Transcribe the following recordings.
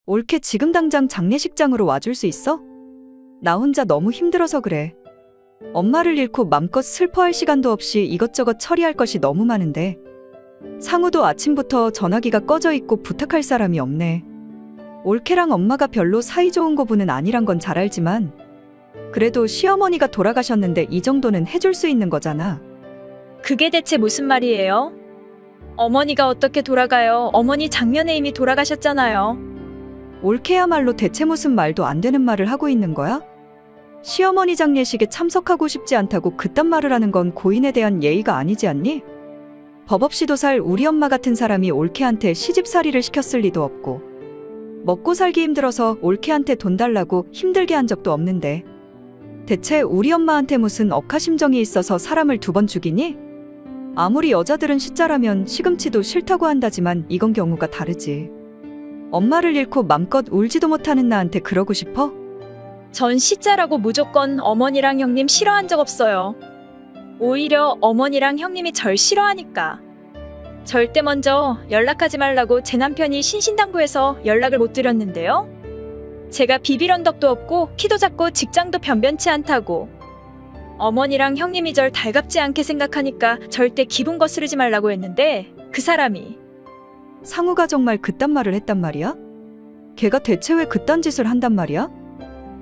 올케 지금 당장 장례식장으로 와줄 수 있어? 나 혼자 너무 힘들어서 그래. 엄마를 잃고 맘껏 슬퍼할 시간도 없이 이것저것 처리할 것이 너무 많은데. 상우도 아침부터 전화기가 꺼져 있고 부탁할 사람이 없네. 올케랑 엄마가 별로 사이좋은 거부는 아니란 건 잘 알지만 그래도 시어머니가 돌아가셨는데 이 정도는 해줄 수 있는 거잖아. 그게 대체 무슨 말이에요? 어머니가 어떻게 돌아가요? 어머니 작년에 이미 돌아가셨잖아요. 올케야말로 대체 무슨 말도 안 되는 말을 하고 있는 거야? 시어머니 장례식에 참석하고 싶지 않다고 그딴 말을 하는 건 고인에 대한 예의가 아니지 않니? 법 없이도 살 우리 엄마 같은 사람이 올케한테 시집살이를 시켰을 리도 없고 먹고 살기 힘들어서 올케한테 돈 달라고 힘들게 한 적도 없는데 대체 우리 엄마한테 무슨 억하심정이 있어서 사람을 2번 죽이니? 아무리 여자들은 시자라면 시금치도 싫다고 한다지만 이건 경우가 다르지. 엄마를 잃고 맘껏 울지도 못하는 나한테 그러고 싶어? 전 시자라고 무조건 어머니랑 형님 싫어한 적 없어요. 오히려 어머니랑 형님이 절 싫어하니까. 절대 먼저 연락하지 말라고 제 남편이 신신당부해서 연락을 못 드렸는데요. 제가 비빌 언덕도 없고 키도 작고 직장도 변변치 않다고. 어머니랑 형님이 절 달갑지 않게 생각하니까 절대 기분 거스르지 말라고 했는데 그 사람이 상우가 정말 그딴 말을 했단 말이야? 걔가 대체 왜 그딴 짓을 한단 말이야?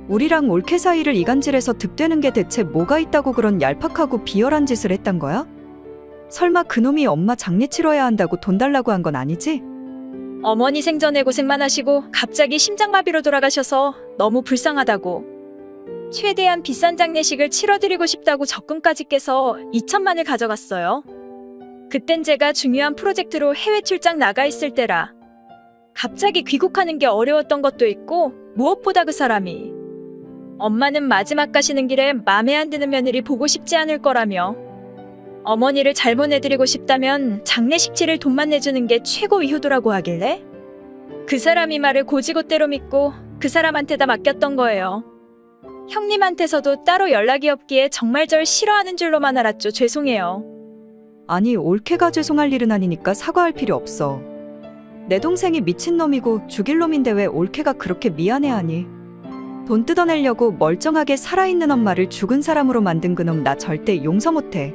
우리랑 올케 사이를 이간질해서 득되는 게 대체 뭐가 있다고 그런 얄팍하고 비열한 짓을 했단 거야? 설마 그놈이 엄마 장례 치러야 한다고 돈 달라고 한 건 아니지? 어머니 생전에 고생만 하시고 갑자기 심장마비로 돌아가셔서 너무 불쌍하다고. 최대한 비싼 장례식을 치러드리고 싶다고 적금까지 깨서 2천만을 가져갔어요. 그땐 제가 중요한 프로젝트로 해외 출장 나가 있을 때라. 갑자기 귀국하는 게 어려웠던 것도 있고 무엇보다 그 사람이 엄마는 마지막 가시는 길에 맘에 안 드는 며느리 보고 싶지 않을 거라며 어머니를 잘 보내드리고 싶다면 장례식 치를 돈만 내주는 게 최고 이효도라고 하길래 그 사람이 말을 고지고대로 믿고 그 사람한테다 맡겼던 거예요. 형님한테서도 따로 연락이 없기에 정말 절 싫어하는 줄로만 알았죠. 죄송해요. 아니 올케가 죄송할 일은 아니니까 사과할 필요 없어. 내 동생이 미친놈이고 죽일 놈인데 왜 올케가 그렇게 미안해하니? 돈 뜯어내려고 멀쩡하게 살아있는 엄마를 죽은 사람으로 만든 그놈 나 절대 용서 못해.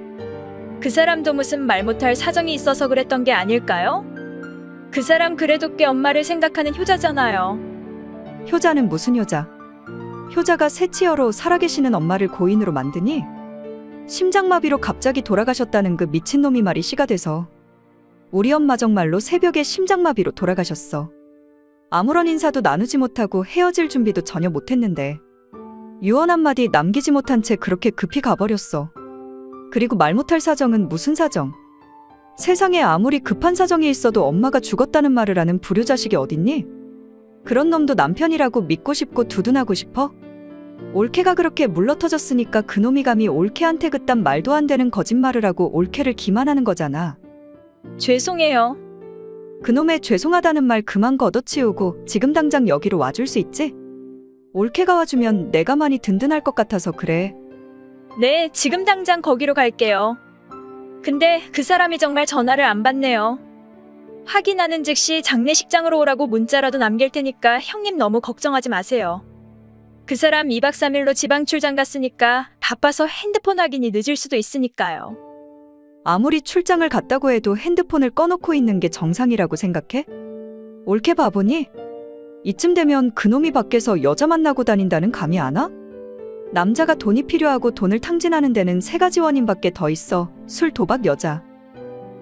그 사람도 무슨 말 못할 사정이 있어서 그랬던 게 아닐까요? 그 사람 그래도 꽤 엄마를 생각하는 효자잖아요. 효자는 무슨 효자? 효자가 새치어로 살아계시는 엄마를 고인으로 만드니? 심장마비로 갑자기 돌아가셨다는 그 미친놈이 말이 씨가 돼서 우리 엄마 정말로 새벽에 심장마비로 돌아가셨어. 아무런 인사도 나누지 못하고 헤어질 준비도 전혀 못했는데 유언 한마디 남기지 못한 채 그렇게 급히 가버렸어. 그리고 말 못할 사정은 무슨 사정? 세상에 아무리 급한 사정이 있어도 엄마가 죽었다는 말을 하는 불효자식이 어딨니? 그런 놈도 남편이라고 믿고 싶고 두둔하고 싶어? 올케가 그렇게 물러터졌으니까 그놈이 감히 올케한테 그딴 말도 안 되는 거짓말을 하고 올케를 기만하는 거잖아. 죄송해요. 그놈의 죄송하다는 말 그만 걷어치우고 지금 당장 여기로 와줄 수 있지? 올케가 와주면 내가 많이 든든할 것 같아서 그래. 네, 지금 당장 거기로 갈게요. 근데 그 사람이 정말 전화를 안 받네요. 확인하는 즉시 장례식장으로 오라고 문자라도 남길 테니까 형님 너무 걱정하지 마세요. 그 사람 2박 3일로 지방 출장 갔으니까 바빠서 핸드폰 확인이 늦을 수도 있으니까요. 아무리 출장을 갔다고 해도 핸드폰을 꺼놓고 있는 게 정상이라고 생각해? 올케 바보니? 이쯤 되면 그놈이 밖에서 여자 만나고 다닌다는 감이 안 와? 남자가 돈이 필요하고 돈을 탕진하는 데는 3가지 원인밖에 더 있어. 술, 도박, 여자.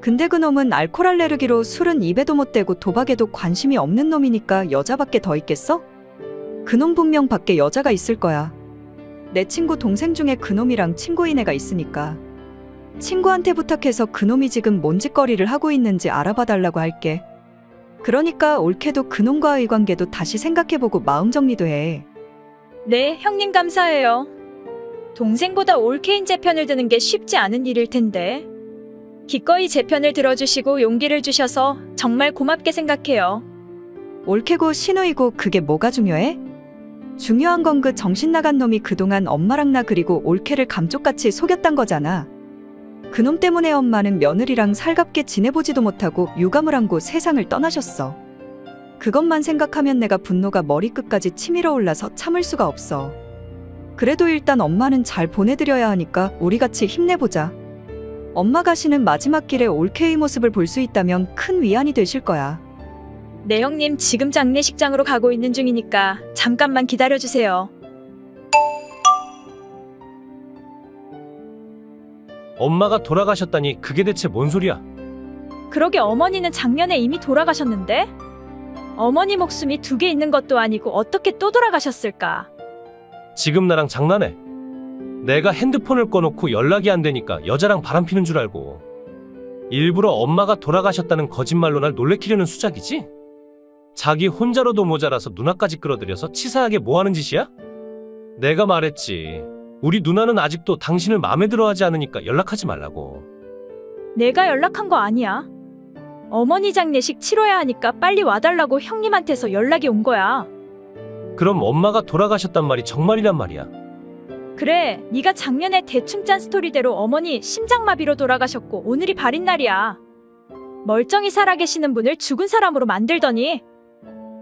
근데 그놈은 알코올 알레르기로 술은 입에도 못 대고 도박에도 관심이 없는 놈이니까 여자밖에 더 있겠어? 그놈 분명 밖에 여자가 있을 거야. 내 친구 동생 중에 그놈이랑 친구인 애가 있으니까. 친구한테 부탁해서 그놈이 지금 뭔 짓거리를 하고 있는지 알아봐달라고 할게. 그러니까 올케도 그놈과의 관계도 다시 생각해보고 마음 정리도 해. 네, 형님 감사해요. 동생보다 올케인 제 편을 드는 게 쉽지 않은 일일 텐데. 기꺼이 제 편을 들어주시고 용기를 주셔서 정말 고맙게 생각해요. 올케고 신우이고 그게 뭐가 중요해? 중요한 건 그 정신 나간 놈이 그동안 엄마랑 나 그리고 올케를 감쪽같이 속였단 거잖아. 그놈 때문에 엄마는 며느리랑 살갑게 지내보지도 못하고 유감을 안고 세상을 떠나셨어. 그것만 생각하면 내가 분노가 머리끝까지 치밀어 올라서 참을 수가 없어. 그래도 일단 엄마는 잘 보내드려야 하니까 우리 같이 힘내보자. 엄마 가시는 마지막 길에 올케의 모습을 볼 수 있다면 큰 위안이 되실 거야. 네 형님 지금 장례식장으로 가고 있는 중이니까 잠깐만 기다려주세요. 엄마가 돌아가셨다니 그게 대체 뭔 소리야? 그러게 어머니는 작년에 이미 돌아가셨는데? 어머니 목숨이 2개 있는 것도 아니고 어떻게 또 돌아가셨을까? 지금 나랑 장난해? 내가 핸드폰을 꺼놓고 연락이 안 되니까 여자랑 바람피는 줄 알고 일부러 엄마가 돌아가셨다는 거짓말로 날 놀래키려는 수작이지? 자기 혼자로도 모자라서 누나까지 끌어들여서 치사하게 뭐하는 짓이야? 내가 말했지. 우리 누나는 아직도 당신을 마음에 들어하지 않으니까 연락하지 말라고. 내가 연락한 거 아니야. 어머니 장례식 치러야 하니까 빨리 와달라고 형님한테서 연락이 온 거야. 그럼 엄마가 돌아가셨단 말이 정말이란 말이야. 그래, 네가 작년에 대충 짠 스토리대로 어머니 심장마비로 돌아가셨고 오늘이 발인 날이야. 멀쩡히 살아계시는 분을 죽은 사람으로 만들더니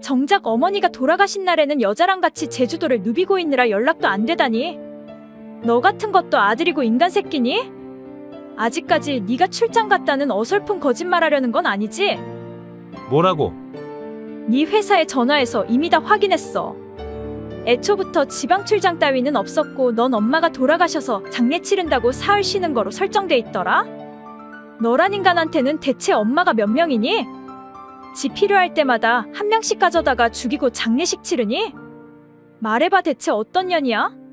정작 어머니가 돌아가신 날에는 여자랑 같이 제주도를 누비고 있느라 연락도 안 되다니. 너 같은 것도 아들이고 인간 새끼니? 아직까지 네가 출장 갔다는 어설픈 거짓말하려는 건 아니지? 뭐라고? 네 회사에 전화해서 이미 다 확인했어. 애초부터 지방 출장 따위는 없었고 넌 엄마가 돌아가셔서 장례 치른다고 사흘 쉬는 거로 설정돼 있더라? 너란 인간한테는 대체 엄마가 몇 명이니? 지 필요할 때마다 한 명씩 가져다가 죽이고 장례식 치르니? 말해봐 대체 어떤 년이야?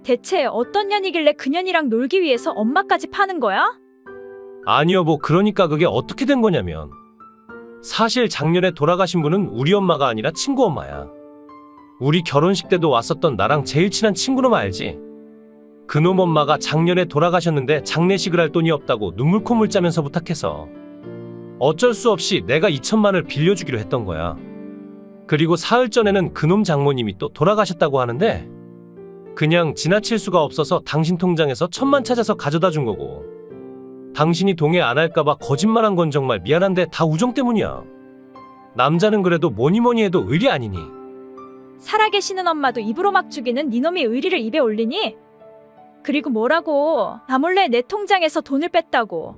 대체 어떤 년이길래 그 년이랑 놀기 위해서 엄마까지 파는 거야? 아니 여보, 그러니까 그게 어떻게 된 거냐면 사실 작년에 돌아가신 분은 우리 엄마가 아니라 친구 엄마야. 우리 결혼식 때도 왔었던 나랑 제일 친한 친구놈 알지? 그놈 엄마가 작년에 돌아가셨는데 장례식을 할 돈이 없다고 눈물 콧물 짜면서 부탁해서 어쩔 수 없이 내가 2천만을 빌려주기로 했던 거야. 그리고 사흘 전에는 그놈 장모님이 또 돌아가셨다고 하는데 그냥 지나칠 수가 없어서 당신 통장에서 1,000만 찾아서 가져다 준 거고, 당신이 동의 안 할까봐 거짓말한 건 정말 미안한데 다 우정 때문이야. 남자는 그래도 뭐니 해도 의리 아니니. 살아계시는 엄마도 입으로 막 죽이는 니놈이 의리를 입에 올리니? 그리고 뭐라고 나 몰래 내 통장에서 돈을 뺐다고.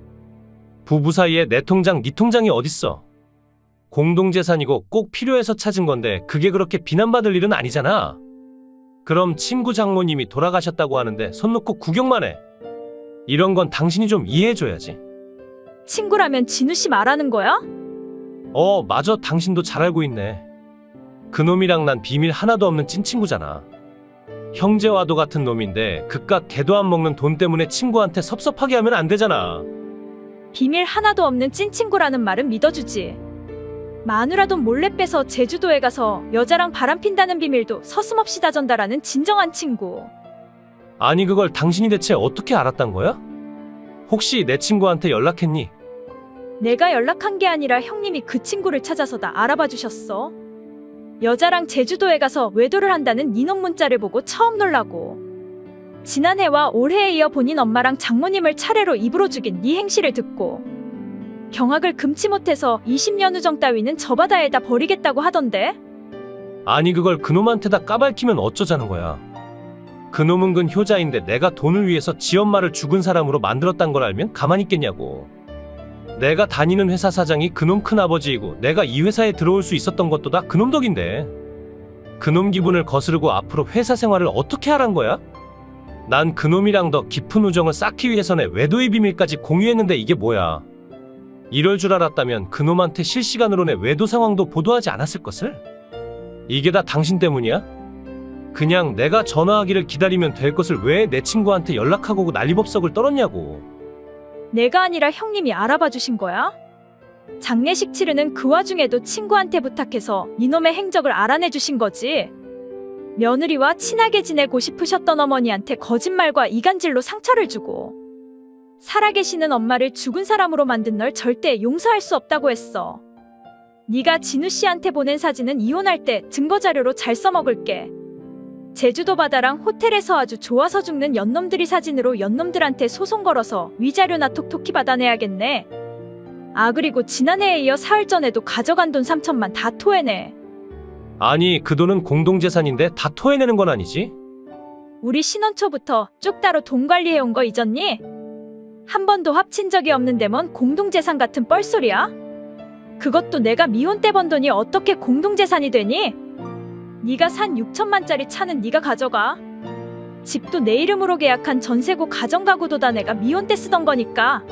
부부 사이에 내 통장 네 통장이 어딨어. 공동재산이고 꼭 필요해서 찾은 건데 그게 그렇게 비난받을 일은 아니잖아. 그럼 친구 장모님이 돌아가셨다고 하는데 손 놓고 구경만 해. 이런 건 당신이 좀 이해해줘야지. 친구라면 진우 씨 말하는 거야? 맞아. 당신도 잘 알고 있네. 그놈이랑 난 비밀 하나도 없는 찐친구잖아. 형제와도 같은 놈인데 그깟 개도 안 먹는 돈 때문에 친구한테 섭섭하게 하면 안 되잖아. 비밀 하나도 없는 찐친구라는 말은 믿어주지. 마누라 돈 몰래 빼서 제주도에 가서 여자랑 바람핀다는 비밀도 서슴없이 다 전달하는 진정한 친구. 아니 그걸 당신이 대체 어떻게 알았단 거야? 혹시 내 친구한테 연락했니? 내가 연락한 게 아니라 형님이 그 친구를 찾아서 나 알아봐 주셨어. 여자랑 제주도에 가서 외도를 한다는 니놈 문자를 보고 처음 놀라고. 지난해와 올해에 이어 본인 엄마랑 장모님을 차례로 입으로 죽인 네 행실을 듣고 경악을 금치 못해서 20년 우정 따위는 저 바다에다 버리겠다고 하던데? 아니 그걸 그놈한테다 까발키면 어쩌자는 거야. 그놈은 근 효자인데 내가 돈을 위해서 지 엄마를 죽은 사람으로 만들었단 걸 알면 가만히 있겠냐고. 내가 다니는 회사 사장이 그놈 큰아버지이고 내가 이 회사에 들어올 수 있었던 것도 다 그놈 덕인데 그놈 기분을 거스르고 앞으로 회사 생활을 어떻게 하란 거야? 난 그놈이랑 더 깊은 우정을 쌓기 위해서는 외도의 비밀까지 공유했는데 이게 뭐야. 이럴 줄 알았다면 그놈한테 실시간으로 내 외도 상황도 보도하지 않았을 것을? 이게 다 당신 때문이야? 그냥 내가 전화하기를 기다리면 될 것을 왜 내 친구한테 연락하고 난리법석을 떨었냐고. 내가 아니라 형님이 알아봐 주신 거야? 장례식 치르는 그 와중에도 친구한테 부탁해서 니놈의 행적을 알아내 주신 거지. 며느리와 친하게 지내고 싶으셨던 어머니한테 거짓말과 이간질로 상처를 주고 살아계시는 엄마를 죽은 사람으로 만든 널 절대 용서할 수 없다고 했어. 네가 진우 씨한테 보낸 사진은 이혼할 때 증거자료로 잘 써먹을게. 제주도 바다랑 호텔에서 아주 좋아서 죽는 연놈들이 사진으로 연놈들한테 소송 걸어서 위자료나 톡톡히 받아내야겠네. 아, 그리고 지난해에 이어 사흘 전에도 가져간 돈 3천만 다 토해내. 아니, 그 돈은 공동재산인데 다 토해내는 건 아니지? 우리 신혼 초부터 쭉 따로 돈 관리해온 거 잊었니? 한 번도 합친 적이 없는데 뭔 공동재산 같은 뻘소리야? 그것도 내가 미혼 때 번 돈이 어떻게 공동재산이 되니? 네가 산 6천만짜리 차는 네가 가져가. 집도 내 이름으로 계약한 전세고 가정가구도 다 내가 미혼 때 쓰던 거니까.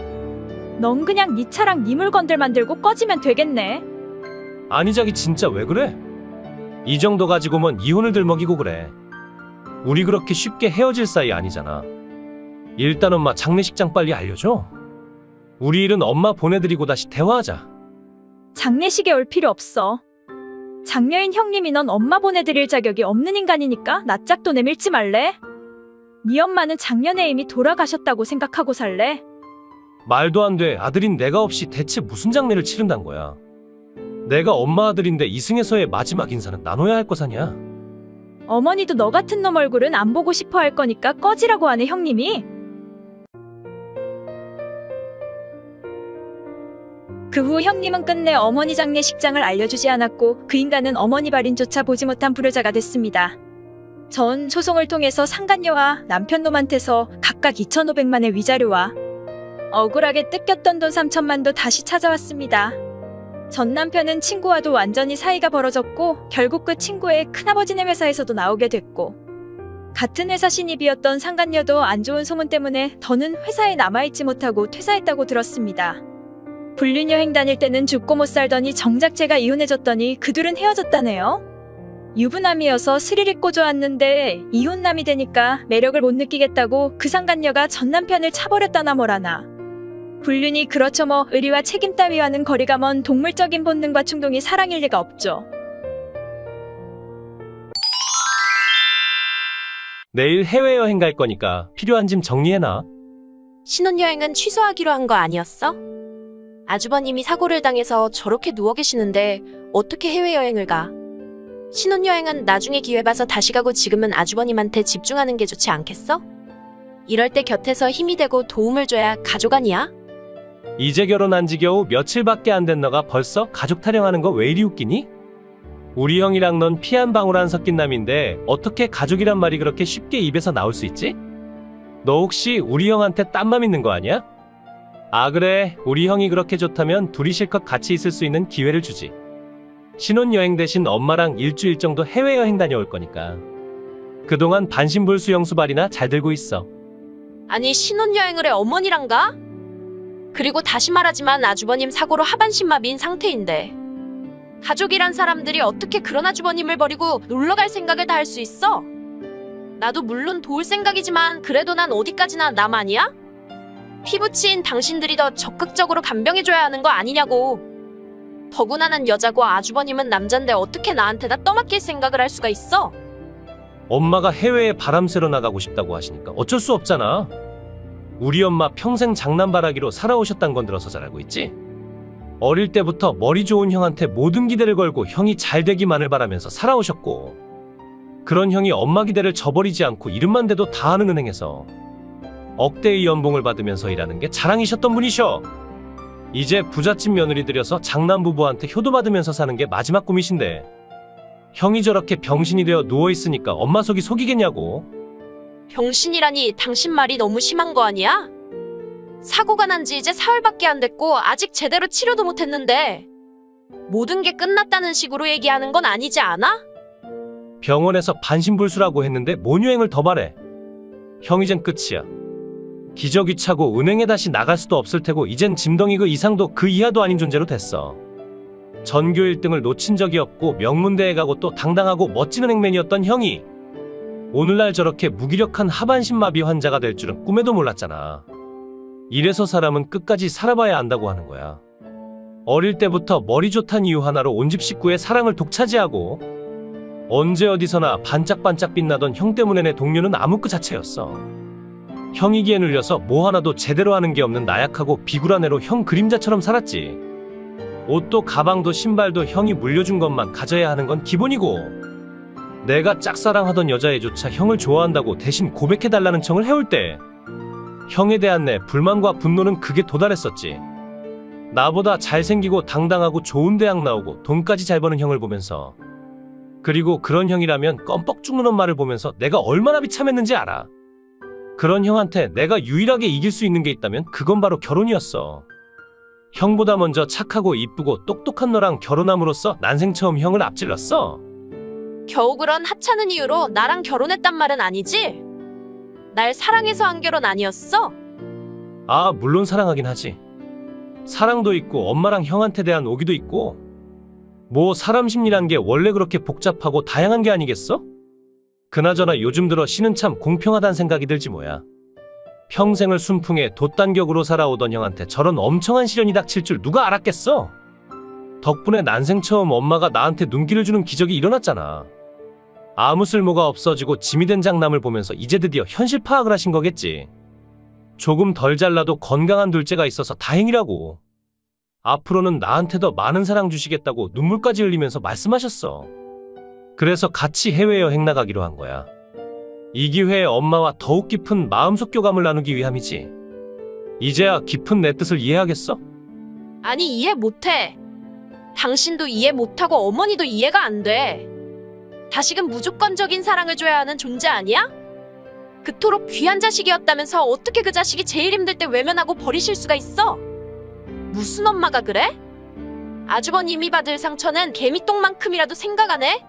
넌 그냥 네 차랑 네 물건들 만들고 꺼지면 되겠네. 아니, 자기 진짜 왜 그래? 이 정도 가지고면 이혼을 들먹이고 그래. 우리 그렇게 쉽게 헤어질 사이 아니잖아. 일단 엄마 장례식장 빨리 알려줘. 우리 일은 엄마 보내드리고 다시 대화하자. 장례식에 올 필요 없어. 장녀인 형님이 넌 엄마 보내드릴 자격이 없는 인간이니까 낯짝도 내밀지 말래. 네 엄마는 작년에 이미 돌아가셨다고 생각하고 살래. 말도 안 돼. 아들인 내가 없이 대체 무슨 장례를 치른단 거야. 내가 엄마 아들인데 이승에서의 마지막 인사는 나눠야 할 거사냐. 어머니도 너 같은 놈 얼굴은 안 보고 싶어 할 거니까 꺼지라고 하네 형님이. 그 후 형님은 끝내 어머니 장례식장을 알려주지 않았고 그 인간은 어머니 발인조차 보지 못한 불효자가 됐습니다. 전 소송을 통해서 상간녀와 남편놈한테서 각각 2,500만의 위자료와 억울하게 뜯겼던 돈 3천만도 다시 찾아왔습니다. 전 남편은 친구와도 완전히 사이가 벌어졌고 결국 그 친구의 큰아버지네 회사에서도 나오게 됐고 같은 회사 신입이었던 상간녀도 안 좋은 소문 때문에 더는 회사에 남아있지 못하고 퇴사했다고 들었습니다. 불륜여행 다닐 때는 죽고 못 살더니 정작 제가 이혼해줬더니 그 둘은 헤어졌다네요. 유부남이어서 스릴 있고 좋았는데 이혼남이 되니까 매력을 못 느끼겠다고 그 상간녀가 전 남편을 차버렸다나 뭐라나. 불륜이 그렇죠 뭐 의리와 책임 따위와는 거리가 먼 동물적인 본능과 충동이 사랑일 리가 없죠. 내일 해외여행 갈 거니까 필요한 짐 정리해놔. 신혼여행은 취소하기로 한 거 아니었어? 아주버님이 사고를 당해서 저렇게 누워 계시는데 어떻게 해외여행을 가? 신혼여행은 나중에 기회 봐서 다시 가고 지금은 아주버님한테 집중하는 게 좋지 않겠어? 이럴 때 곁에서 힘이 되고 도움을 줘야 가족 아니야? 이제 결혼한 지 겨우 며칠밖에 안 된 너가 벌써 가족 타령하는 거 왜 이리 웃기니? 우리 형이랑 넌 피 한 방울 안 섞인 남인데 어떻게 가족이란 말이 그렇게 쉽게 입에서 나올 수 있지? 너 혹시 우리 형한테 딴맘 있는 거 아니야? 아 그래, 우리 형이 그렇게 좋다면 둘이 실컷 같이 있을 수 있는 기회를 주지. 신혼여행 대신 엄마랑 일주일 정도 해외여행 다녀올 거니까. 그동안 반신불수 영수발이나 잘 들고 있어. 아니 신혼여행을 해 어머니랑 가? 그리고 다시 말하지만 아주버님 사고로 하반신마비인 상태인데 가족이란 사람들이 어떻게 그런 아주버님을 버리고 놀러갈 생각을 다 할 수 있어? 나도 물론 도울 생각이지만 그래도 난 어디까지나 남 아니야? 피부치인 당신들이 더 적극적으로 간병해줘야 하는 거 아니냐고. 더구나 난 여자고 아주버님은 남잔데 어떻게 나한테다 떠맡길 생각을 할 수가 있어? 엄마가 해외에 바람 쐬러 나가고 싶다고 하시니까 어쩔 수 없잖아. 우리 엄마 평생 장난바라기로 살아오셨단 건 들어서 잘 알고 있지? 어릴 때부터 머리 좋은 형한테 모든 기대를 걸고 형이 잘 되기만을 바라면서 살아오셨고 그런 형이 엄마 기대를 저버리지 않고 이름만 대도 다 아는 은행에서 억대의 연봉을 받으면서 일하는 게 자랑이셨던 분이셔. 이제 부잣집 며느리 들여서 장남부부한테 효도받으면서 사는 게 마지막 꿈이신데 형이 저렇게 병신이 되어 누워있으니까 엄마 속이 속이겠냐고. 병신이라니 당신 말이 너무 심한 거 아니야? 사고가 난 지 이제 사흘밖에 안 됐고 아직 제대로 치료도 못했는데 모든 게 끝났다는 식으로 얘기하는 건 아니지 않아? 병원에서 반신불수라고 했는데 뭔 유행을 더 바래. 형 이젠 끝이야. 기저귀 차고 은행에 다시 나갈 수도 없을 테고 이젠 짐덩이 그 이상도 그 이하도 아닌 존재로 됐어. 전교 1등을 놓친 적이 없고 명문대에 가고 또 당당하고 멋진 은행맨이었던 형이 오늘날 저렇게 무기력한 하반신마비 환자가 될 줄은 꿈에도 몰랐잖아. 이래서 사람은 끝까지 살아봐야 안다고 하는 거야. 어릴 때부터 머리 좋단 이유 하나로 온 집 식구의 사랑을 독차지하고 언제 어디서나 반짝반짝 빛나던 형 때문에 내 동료는 암흑 그 자체였어. 형이기에 눌려서 뭐 하나도 제대로 하는 게 없는 나약하고 비굴한 애로 형 그림자처럼 살았지. 옷도 가방도 신발도 형이 물려준 것만 가져야 하는 건 기본이고 내가 짝사랑하던 여자애조차 형을 좋아한다고 대신 고백해달라는 청을 해올 때 형에 대한 내 불만과 분노는 극에 도달했었지. 나보다 잘생기고 당당하고 좋은 대학 나오고 돈까지 잘 버는 형을 보면서, 그리고 그런 형이라면 껌뻑 죽는 엄마를 보면서 내가 얼마나 비참했는지 알아. 그런 형한테 내가 유일하게 이길 수 있는 게 있다면 그건 바로 결혼이었어. 형보다 먼저 착하고 이쁘고 똑똑한 너랑 결혼함으로써 난생 처음 형을 앞질렀어. 겨우 그런 하찮은 이유로 나랑 결혼했단 말은 아니지? 날 사랑해서 한 결혼 아니었어? 아, 물론 사랑하긴 하지. 사랑도 있고 엄마랑 형한테 대한 오기도 있고, 뭐 사람 심리란 게 원래 그렇게 복잡하고 다양한 게 아니겠어? 그나저나 요즘 들어 신은 참 공평하다는 생각이 들지 뭐야. 평생을 순풍에 돛단격으로 살아오던 형한테 저런 엄청한 시련이 닥칠 줄 누가 알았겠어? 덕분에 난생 처음 엄마가 나한테 눈길을 주는 기적이 일어났잖아. 아무 쓸모가 없어지고 짐이 된 장남을 보면서 이제 드디어 현실 파악을 하신 거겠지. 조금 덜 잘나도 건강한 둘째가 있어서 다행이라고. 앞으로는 나한테 더 많은 사랑 주시겠다고 눈물까지 흘리면서 말씀하셨어. 그래서 같이 해외여행 나가기로 한 거야. 이 기회에 엄마와 더욱 깊은 마음속 교감을 나누기 위함이지. 이제야 깊은 내 뜻을 이해하겠어? 아니, 이해 못해. 당신도 이해 못하고 어머니도 이해가 안 돼. 자식은 무조건적인 사랑을 줘야 하는 존재 아니야? 그토록 귀한 자식이었다면서 어떻게 그 자식이 제일 힘들 때 외면하고 버리실 수가 있어? 무슨 엄마가 그래? 아주버님이 받을 상처는 개미똥만큼이라도 생각 안 해?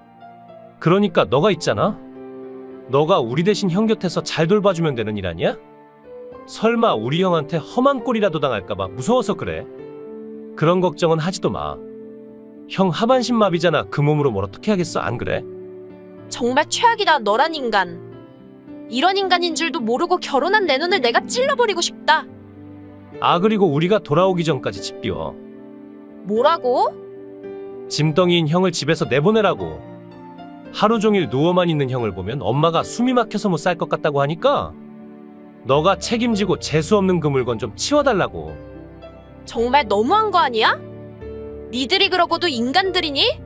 그러니까 너가 있잖아. 너가 우리 대신 형 곁에서 잘 돌봐주면 되는 일 아니야? 설마 우리 형한테 험한 꼴이라도 당할까봐 무서워서 그래? 그런 걱정은 하지도 마. 형 하반신 마비잖아. 그 몸으로 뭘 어떻게 하겠어, 안 그래? 정말 최악이다, 너란 인간. 이런 인간인 줄도 모르고 결혼한 내 눈을 내가 찔러버리고 싶다. 아, 그리고 우리가 돌아오기 전까지 집 비워. 뭐라고? 짐덩이인 형을 집에서 내보내라고. 하루 종일 누워만 있는 형을 보면 엄마가 숨이 막혀서 못 살 것 같다고 하니까 너가 책임지고 재수없는 그 물건 좀 치워달라고. 정말 너무한 거 아니야? 니들이 그러고도 인간들이니?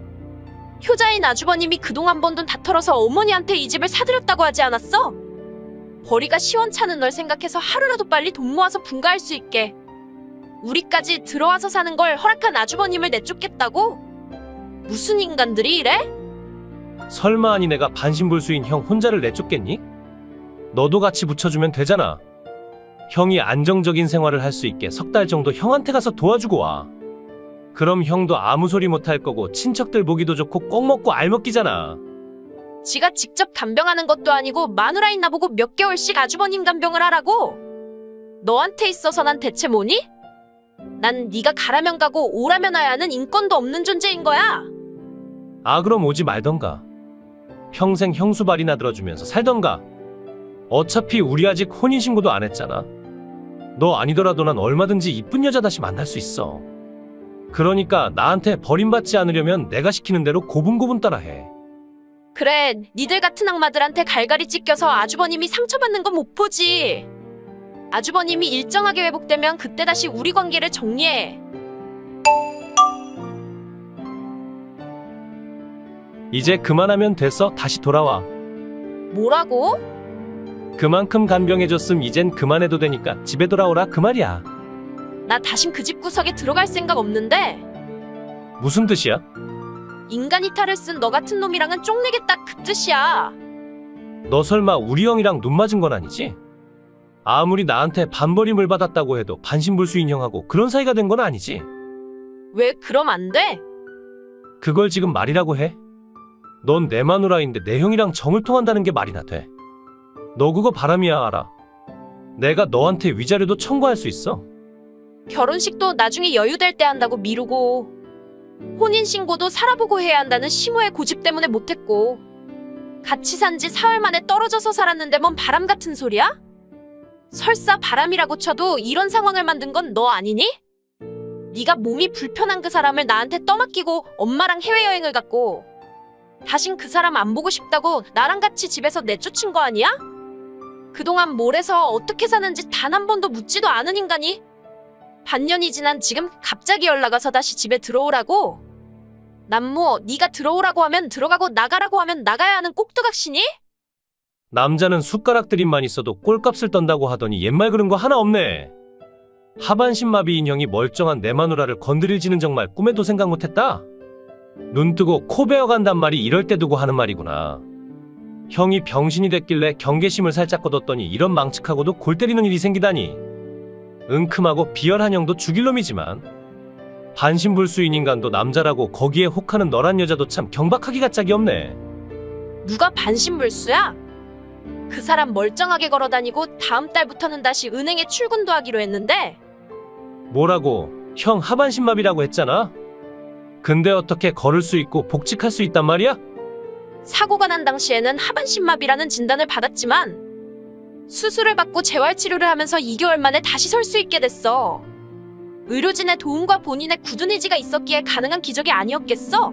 효자인 아주버님이 그동안 번 돈 다 털어서 어머니한테 이 집을 사드렸다고 하지 않았어? 벌이가 시원찮은 널 생각해서 하루라도 빨리 돈 모아서 분가할 수 있게 우리까지 들어와서 사는 걸 허락한 아주버님을 내쫓겠다고? 무슨 인간들이 이래? 설마 아니 내가 반신불수인 형 혼자를 내쫓겠니? 너도 같이 붙여주면 되잖아. 형이 안정적인 생활을 할 수 있게 석 달 정도 형한테 가서 도와주고 와. 그럼 형도 아무 소리 못 할 거고 친척들 보기도 좋고 꼭 먹고 알먹기잖아. 지가 직접 간병하는 것도 아니고 마누라인 나보고 몇 개월씩 아주버님 간병을 하라고? 너한테 있어서 난 대체 뭐니? 난 네가 가라면 가고 오라면 와야 하는 인권도 없는 존재인 거야. 아, 그럼 오지 말던가. 평생 형수발이나 들어주면서 살던가. 어차피 우리 아직 혼인신고도 안 했잖아. 너 아니더라도 난 얼마든지 이쁜 여자 다시 만날 수 있어. 그러니까 나한테 버림받지 않으려면 내가 시키는 대로 고분고분 따라해. 그래, 니들 같은 악마들한테 갈갈이 찢겨서 아주버님이 상처받는 건 못 보지. 아주버님이 일정하게 회복되면 그때 다시 우리 관계를 정리해. 이제 그만하면 됐어. 다시 돌아와. 뭐라고? 그만큼 간병해줬음 이젠 그만해도 되니까 집에 돌아오라 그 말이야. 나 다신 그 집 구석에 들어갈 생각 없는데. 무슨 뜻이야? 인간 이탈을 쓴 너 같은 놈이랑은 쪽내겠다 그 뜻이야. 너 설마 우리 형이랑 눈 맞은 건 아니지? 아무리 나한테 반버림을 받았다고 해도 반신불수인 형하고 그런 사이가 된 건 아니지? 왜 그럼 안 돼? 그걸 지금 말이라고 해? 넌 내 마누라인데 내 형이랑 정을 통한다는 게 말이나 돼? 너 그거 바람이야 알아. 내가 너한테 위자료도 청구할 수 있어. 결혼식도 나중에 여유될 때 한다고 미루고 혼인신고도 살아보고 해야 한다는 시모의 고집 때문에 못했고 같이 산 지 사흘 만에 떨어져서 살았는데 뭔 바람 같은 소리야? 설사 바람이라고 쳐도 이런 상황을 만든 건 너 아니니? 네가 몸이 불편한 그 사람을 나한테 떠맡기고 엄마랑 해외여행을 갔고 다신 그 사람 안 보고 싶다고 나랑 같이 집에서 내쫓은 거 아니야? 그동안 뭘 해서 어떻게 사는지 단 한 번도 묻지도 않은 인간이 반년이 지난 지금 갑자기 연락 와서 다시 집에 들어오라고? 난 뭐 네가 들어오라고 하면 들어가고 나가라고 하면 나가야 하는 꼭두각시니? 남자는 숟가락 들임만 있어도 꼴값을 떤다고 하더니 옛말 그런 거 하나 없네. 하반신마비 인형이 멀쩡한 내 마누라를 건드릴지는 정말 꿈에도 생각 못했다. 눈 뜨고 코 베어간단 말이 이럴 때 두고 하는 말이구나. 형이 병신이 됐길래 경계심을 살짝 거뒀더니 이런 망측하고도 골 때리는 일이 생기다니. 은큼하고 비열한 형도 죽일 놈이지만 반신불수인 인간도 남자라고 거기에 혹하는 너란 여자도 참 경박하기가 짝이 없네. 누가 반신불수야? 그 사람 멀쩡하게 걸어다니고 다음 달부터는 다시 은행에 출근도 하기로 했는데 뭐라고? 형 하반신마비라고 했잖아. 근데 어떻게 걸을 수 있고 복직할 수 있단 말이야? 사고가 난 당시에는 하반신마비라는 진단을 받았지만 수술을 받고 재활치료를 하면서 2개월 만에 다시 설 수 있게 됐어. 의료진의 도움과 본인의 굳은 의지가 있었기에 가능한 기적이 아니었겠어?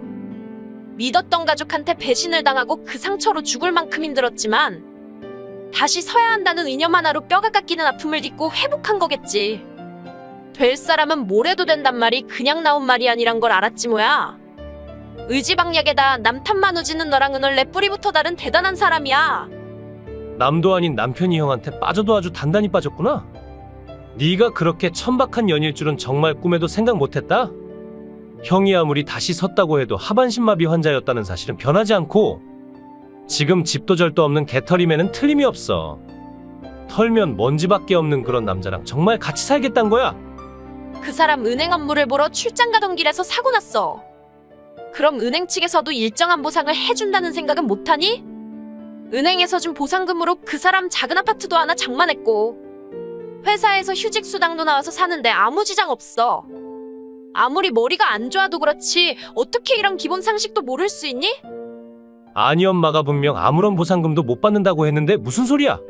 믿었던 가족한테 배신을 당하고 그 상처로 죽을 만큼 힘들었지만 다시 서야 한다는 이념 하나로 뼈가 깎이는 아픔을 딛고 회복한 거겠지. 될 사람은 뭘 해도 된단 말이 그냥 나온 말이 아니란 걸 알았지 뭐야. 의지박약에다 남탓만 우지는 너랑은 원래 뿌리부터 다른 대단한 사람이야. 남도 아닌 남편이 형한테 빠져도 아주 단단히 빠졌구나. 네가 그렇게 천박한 년일 줄은 정말 꿈에도 생각 못했다. 형이 아무리 다시 섰다고 해도 하반신마비 환자였다는 사실은 변하지 않고 지금 집도 절도 없는 개털임에는 틀림이 없어. 털면 먼지밖에 없는 그런 남자랑 정말 같이 살겠단 거야. 그 사람 은행 업무를 보러 출장 가던 길에서 사고 났어. 그럼 은행 측에서도 일정한 보상을 해준다는 생각은 못하니? 은행에서 준 보상금으로 그 사람 작은 아파트도 하나 장만했고 회사에서 휴직수당도 나와서 사는데 아무 지장 없어. 아무리 머리가 안 좋아도 그렇지 어떻게 이런 기본 상식도 모를 수 있니? 아니 엄마가 분명 아무런 보상금도 못 받는다고 했는데 무슨 소리야?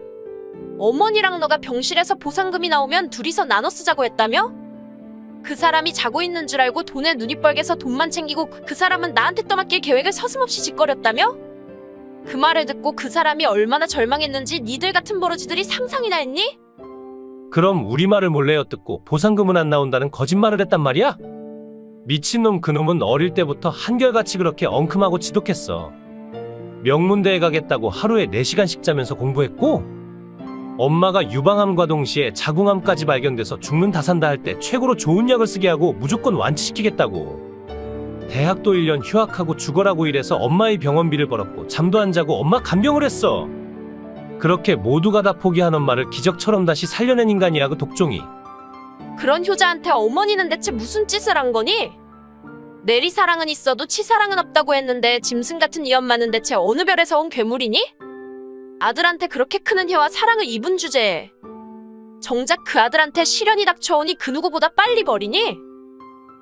어머니랑 너가 병실에서 보상금이 나오면 둘이서 나눠 쓰자고 했다며? 그 사람이 자고 있는 줄 알고 돈에 눈이 뻘개서 돈만 챙기고 그 사람은 나한테 떠맡길 계획을 서슴없이 짓거렸다며? 그 말을 듣고 그 사람이 얼마나 절망했는지 니들 같은 버러지들이 상상이나 했니? 그럼 우리 말을 몰래 엿듣고 보상금은 안 나온다는 거짓말을 했단 말이야? 미친놈 그놈은 어릴 때부터 한결같이 그렇게 엉큼하고 지독했어. 명문대에 가겠다고 하루에 4시간씩 자면서 공부했고 엄마가 유방암과 동시에 자궁암까지 발견돼서 죽는다 산다 할 때 최고로 좋은 약을 쓰게 하고 무조건 완치시키겠다고. 대학도 1년 휴학하고 죽어라고 일해서 엄마의 병원비를 벌었고 잠도 안 자고 엄마 간병을 했어. 그렇게 모두가 다 포기한 엄마를 기적처럼 다시 살려낸 인간이야 그 독종이. 그런 효자한테 어머니는 대체 무슨 짓을 한 거니? 내리사랑은 있어도 치사랑은 없다고 했는데 짐승 같은 이 엄마는 대체 어느 별에서 온 괴물이니? 아들한테 그렇게 크는 혜와 사랑을 입은 주제에 정작 그 아들한테 시련이 닥쳐오니 그 누구보다 빨리 버리니?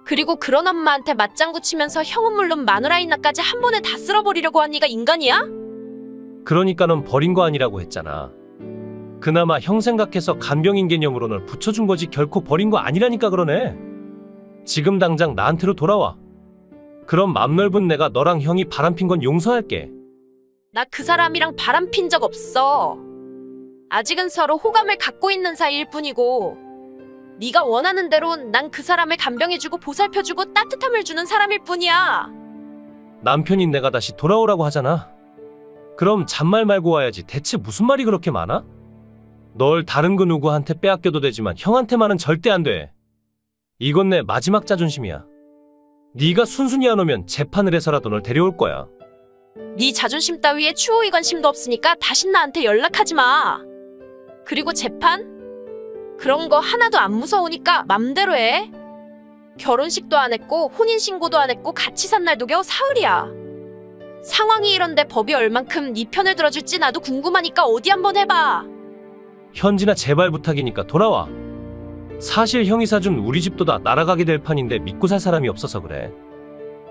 그리고 그런 엄마한테 맞장구 치면서 형은 물론 마누라인 나까지 한 번에 다 쓸어버리려고 한 네가 인간이야? 그러니까 넌 버린 거 아니라고 했잖아. 그나마 형 생각해서 간병인 개념으로 널 붙여준 거지 결코 버린 거 아니라니까 그러네. 지금 당장 나한테로 돌아와. 그럼 맘 넓은 내가 너랑 형이 바람핀 건 용서할게. 나 그 사람이랑 바람핀 적 없어. 아직은 서로 호감을 갖고 있는 사이일 뿐이고 네가 원하는 대로 난 그 사람을 간병해주고 보살펴주고 따뜻함을 주는 사람일 뿐이야. 남편인 내가 다시 돌아오라고 하잖아. 그럼 잔말 말고 와야지. 대체 무슨 말이 그렇게 많아? 널 다른 그 누구한테 빼앗겨도 되지만 형한테만은 절대 안 돼. 이건 내 마지막 자존심이야. 네가 순순히 안 오면 재판을 해서라도 널 데려올 거야. 네 자존심 따위에 추호의 관심도 없으니까 다신 나한테 연락하지 마. 그리고 재판? 그런 거 하나도 안 무서우니까 맘대로 해. 결혼식도 안 했고 혼인신고도 안 했고 같이 산 날도 겨우 사흘이야. 상황이 이런데 법이 얼만큼 네 편을 들어줄지 나도 궁금하니까 어디 한번 해봐. 현진아 제발 부탁이니까 돌아와. 사실 형이 사준 우리 집도 다 날아가게 될 판인데 믿고 살 사람이 없어서 그래.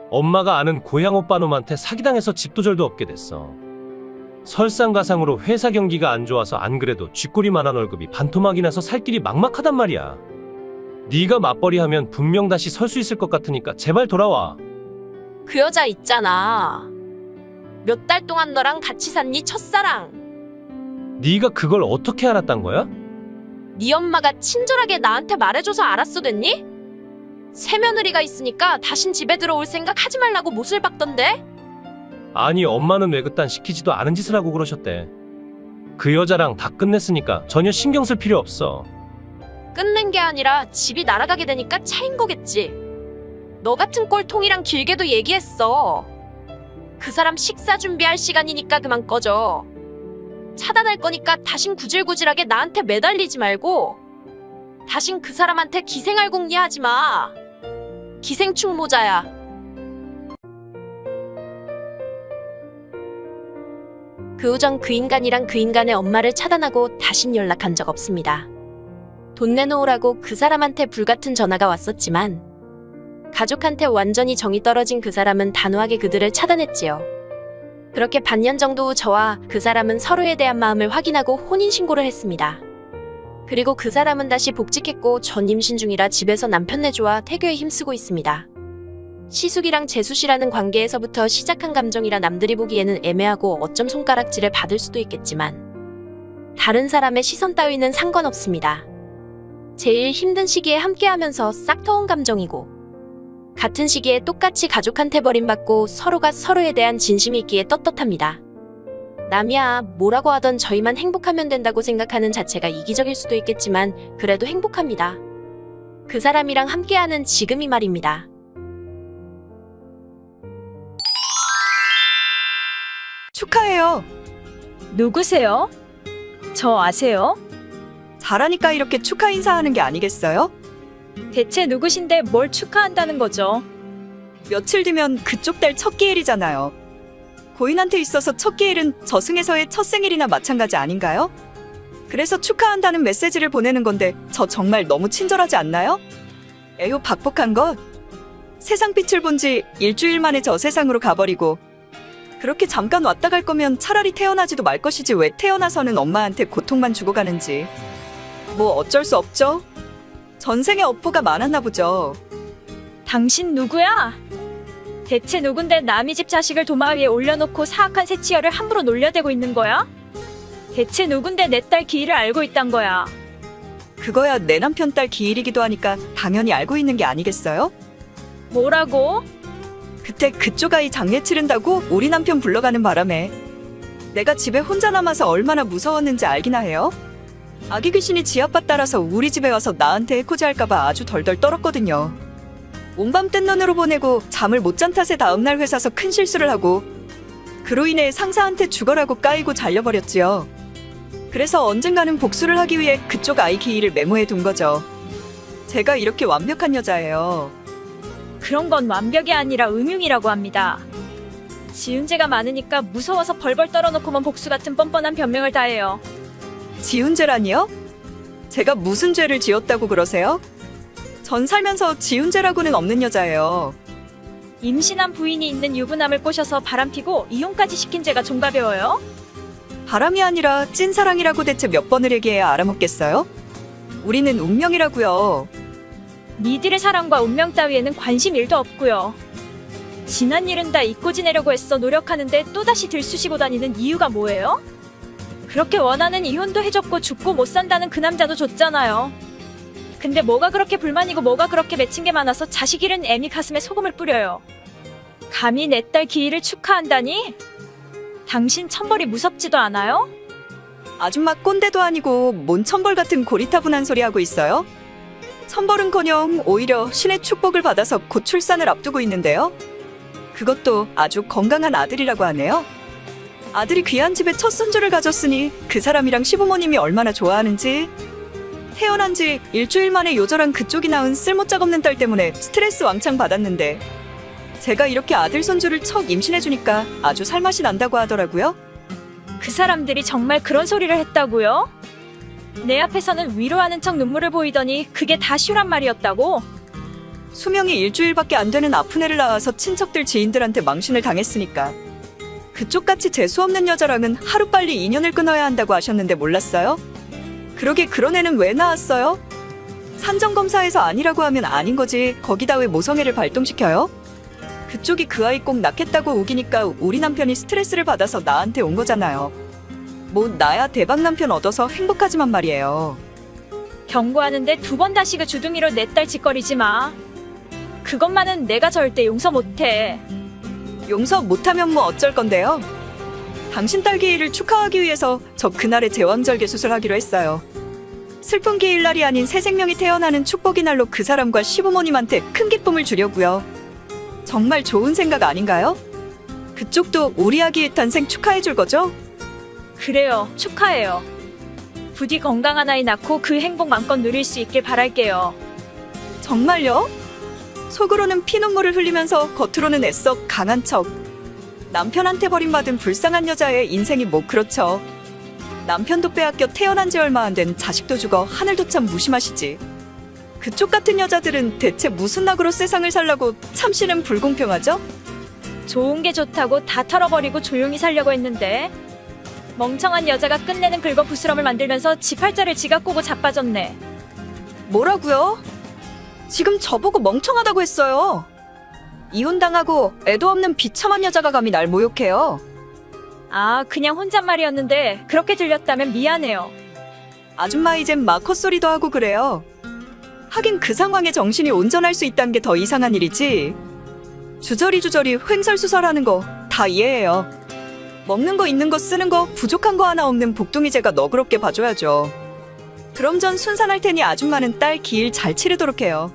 엄마가 아는 고향 오빠 놈한테 사기당해서 집도 절도 없게 됐어. 설상가상으로 회사 경기가 안 좋아서 안 그래도 쥐꼬리만한 월급이 반토막이 나서 살 길이 막막하단 말이야. 네가 맞벌이하면 분명 다시 설 수 있을 것 같으니까 제발 돌아와. 그 여자 있잖아. 몇 달 동안 너랑 같이 산 네 첫사랑. 네가 그걸 어떻게 알았단 거야? 네 엄마가 친절하게 나한테 말해줘서 알았어 됐니? 새며느리가 있으니까 다신 집에 들어올 생각 하지 말라고 못을 박던데? 아니 엄마는 왜 그딴 시키지도 않은 짓을 하고 그러셨대. 그 여자랑 다 끝냈으니까 전혀 신경 쓸 필요 없어. 끝낸 게 아니라 집이 날아가게 되니까 차인 거겠지. 너 같은 꼴통이랑 길게도 얘기했어. 그 사람 식사 준비할 시간이니까 그만 꺼져. 차단할 거니까 다신 구질구질하게 나한테 매달리지 말고 다신 그 사람한테 기생알궁리 하지 마. 기생충 모자야. 그 후 전 그 인간이랑 그 인간의 엄마를 차단하고 다신 연락한 적 없습니다. 돈 내놓으라고 그 사람한테 불같은 전화가 왔었지만 가족한테 완전히 정이 떨어진 그 사람은 단호하게 그들을 차단했지요. 그렇게 반년 정도 후 저와 그 사람은 서로에 대한 마음을 확인하고 혼인신고를 했습니다. 그리고 그 사람은 다시 복직했고 전 임신 중이라 집에서 남편 내조와 태교에 힘쓰고 있습니다. 시숙이랑 재수씨라는 관계에서부터 시작한 감정이라 남들이 보기에는 애매하고 어쩜 손가락질을 받을 수도 있겠지만 다른 사람의 시선 따위는 상관없습니다. 제일 힘든 시기에 함께하면서 싹 터온 감정이고 같은 시기에 똑같이 가족한테 버림받고 서로가 서로에 대한 진심이 있기에 떳떳합니다. 남이야 뭐라고 하던 저희만 행복하면 된다고 생각하는 자체가 이기적일 수도 있겠지만 그래도 행복합니다. 그 사람이랑 함께하는 지금이 말입니다. 축하해요. 누구세요? 저 아세요? 잘하니까 이렇게 축하 인사하는 게 아니겠어요? 대체 누구신데 뭘 축하한다는 거죠? 며칠 뒤면 그쪽 딸 첫 기일이잖아요. 고인한테 있어서 첫 기일은 저승에서의 첫 생일이나 마찬가지 아닌가요? 그래서 축하한다는 메시지를 보내는 건데 저 정말 너무 친절하지 않나요? 에휴 박복한 것. 세상 빛을 본 지 일주일 만에 저 세상으로 가버리고 그렇게 잠깐 왔다 갈 거면 차라리 태어나지도 말 것이지 왜 태어나서는 엄마한테 고통만 주고 가는지. 뭐 어쩔 수 없죠? 전생에 업보가 많았나 보죠. 당신 누구야? 대체 누군데 남의 집 자식을 도마 위에 올려놓고 사악한 새치열을 함부로 놀려대고 있는 거야? 대체 누군데 내 딸 기일을 알고 있단 거야? 그거야 내 남편 딸 기일이기도 하니까 당연히 알고 있는 게 아니겠어요? 뭐라고? 그때 그쪽 아이 장례 치른다고 우리 남편 불러가는 바람에 내가 집에 혼자 남아서 얼마나 무서웠는지 알기나 해요? 아기 귀신이 지 아빠 따라서 우리 집에 와서 나한테 해코지 할까봐 아주 덜덜 떨었거든요. 온밤 뜬 눈으로 보내고 잠을 못 잔 탓에 다음날 회사서 큰 실수를 하고 그로 인해 상사한테 죽어라고 까이고 잘려버렸지요. 그래서 언젠가는 복수를 하기 위해 그쪽 아이 기일을 메모해 둔 거죠. 제가 이렇게 완벽한 여자예요. 그런 건 완벽이 아니라 음흉이라고 합니다. 지은 죄가 많으니까 무서워서 벌벌 떨어놓고만 복수 같은 뻔뻔한 변명을 다 해요. 지은 죄라니요? 제가 무슨 죄를 지었다고 그러세요? 전 살면서 지은 죄라고는 없는 여자예요. 임신한 부인이 있는 유부남을 꼬셔서 바람피고 이혼까지 시킨 죄가 좀 가벼워요? 바람이 아니라 찐사랑이라고 대체 몇 번을 얘기해야 알아먹겠어요? 우리는 운명이라고요. 니들의 사랑과 운명 따위에는 관심 1도 없고요. 지난 일은 다 잊고 지내려고 애써 노력하는데 또다시 들쑤시고 다니는 이유가 뭐예요? 그렇게 원하는 이혼도 해줬고 죽고 못 산다는 그 남자도 줬잖아요. 근데 뭐가 그렇게 불만이고 뭐가 그렇게 맺힌 게 많아서 자식 잃은 애미 가슴에 소금을 뿌려요. 감히 내 딸 기일을 축하한다니? 당신 천벌이 무섭지도 않아요? 아줌마 꼰대도 아니고 뭔 천벌 같은 고리타분한 소리 하고 있어요? 천벌은커녕 오히려 신의 축복을 받아서 곧 출산을 앞두고 있는데요. 그것도 아주 건강한 아들이라고 하네요. 아들이 귀한 집에 첫 손주를 가졌으니 그 사람이랑 시부모님이 얼마나 좋아하는지. 태어난 지 일주일 만에 요절한 그쪽이 낳은 쓸모짝 없는 딸 때문에 스트레스 왕창 받았는데 제가 이렇게 아들 손주를 척 임신해주니까 아주 살맛이 난다고 하더라고요. 그 사람들이 정말 그런 소리를 했다고요? 내 앞에서는 위로하는 척 눈물을 보이더니 그게 다虚란 말이었다고? 수명이 일주일밖에 안 되는 아픈 애를 낳아서 친척들 지인들한테 망신을 당했으니까. 그쪽같이 재수없는 여자랑은 하루빨리 인연을 끊어야 한다고 하셨는데 몰랐어요? 그러게 그런 애는 왜 낳았어요? 산정검사에서 아니라고 하면 아닌 거지 거기다 왜 모성애를 발동시켜요? 그쪽이 그 아이 꼭 낳겠다고 우기니까 우리 남편이 스트레스를 받아서 나한테 온 거잖아요. 뭐 나야 대박 남편 얻어서 행복하지만 말이에요. 경고하는데 2번 다시 그 주둥이로 내 딸 짓거리지 마. 그것만은 내가 절대 용서 못해. 용서 못하면 뭐 어쩔 건데요? 당신 딸 기일을 축하하기 위해서 저 그날에 제왕절개 수술하기로 했어요. 슬픈 기일날이 아닌 새 생명이 태어나는 축복의 날로 그 사람과 시부모님한테 큰 기쁨을 주려고요. 정말 좋은 생각 아닌가요? 그쪽도 우리 아기의 탄생 축하해줄 거죠? 그래요. 축하해요. 부디 건강한 아이 낳고 그 행복 마음껏 누릴 수 있길 바랄게요. 정말요? 속으로는 피눈물을 흘리면서 겉으로는 애써 강한 척. 남편한테 버림받은 불쌍한 여자의 인생이 뭐 그렇죠. 남편도 빼앗겨 태어난 지 얼마 안 된 자식도 죽어 하늘도 참 무심하시지. 그쪽 같은 여자들은 대체 무슨 낙으로 세상을 살라고 참시는 불공평하죠? 좋은 게 좋다고 다 털어버리고 조용히 살려고 했는데 멍청한 여자가 끝내는 긁어부스럼을 만들면서 지 팔자를 지가 꼬고 자빠졌네. 뭐라고요? 지금 저보고 멍청하다고 했어요. 이혼당하고 애도 없는 비참한 여자가 감히 날 모욕해요. 아, 그냥 혼잣말이었는데 그렇게 들렸다면 미안해요. 아줌마 이젠 막 헛소리도 하고 그래요. 하긴 그 상황에 정신이 온전할 수 있다는 게 더 이상한 일이지. 주저리 횡설수설하는 거 다 이해해요. 먹는 거 있는 거 쓰는 거 부족한 거 하나 없는 복둥이제가 너그럽게 봐줘야죠. 그럼 전 순산할 테니 아줌마는 딸 기일 잘 치르도록 해요.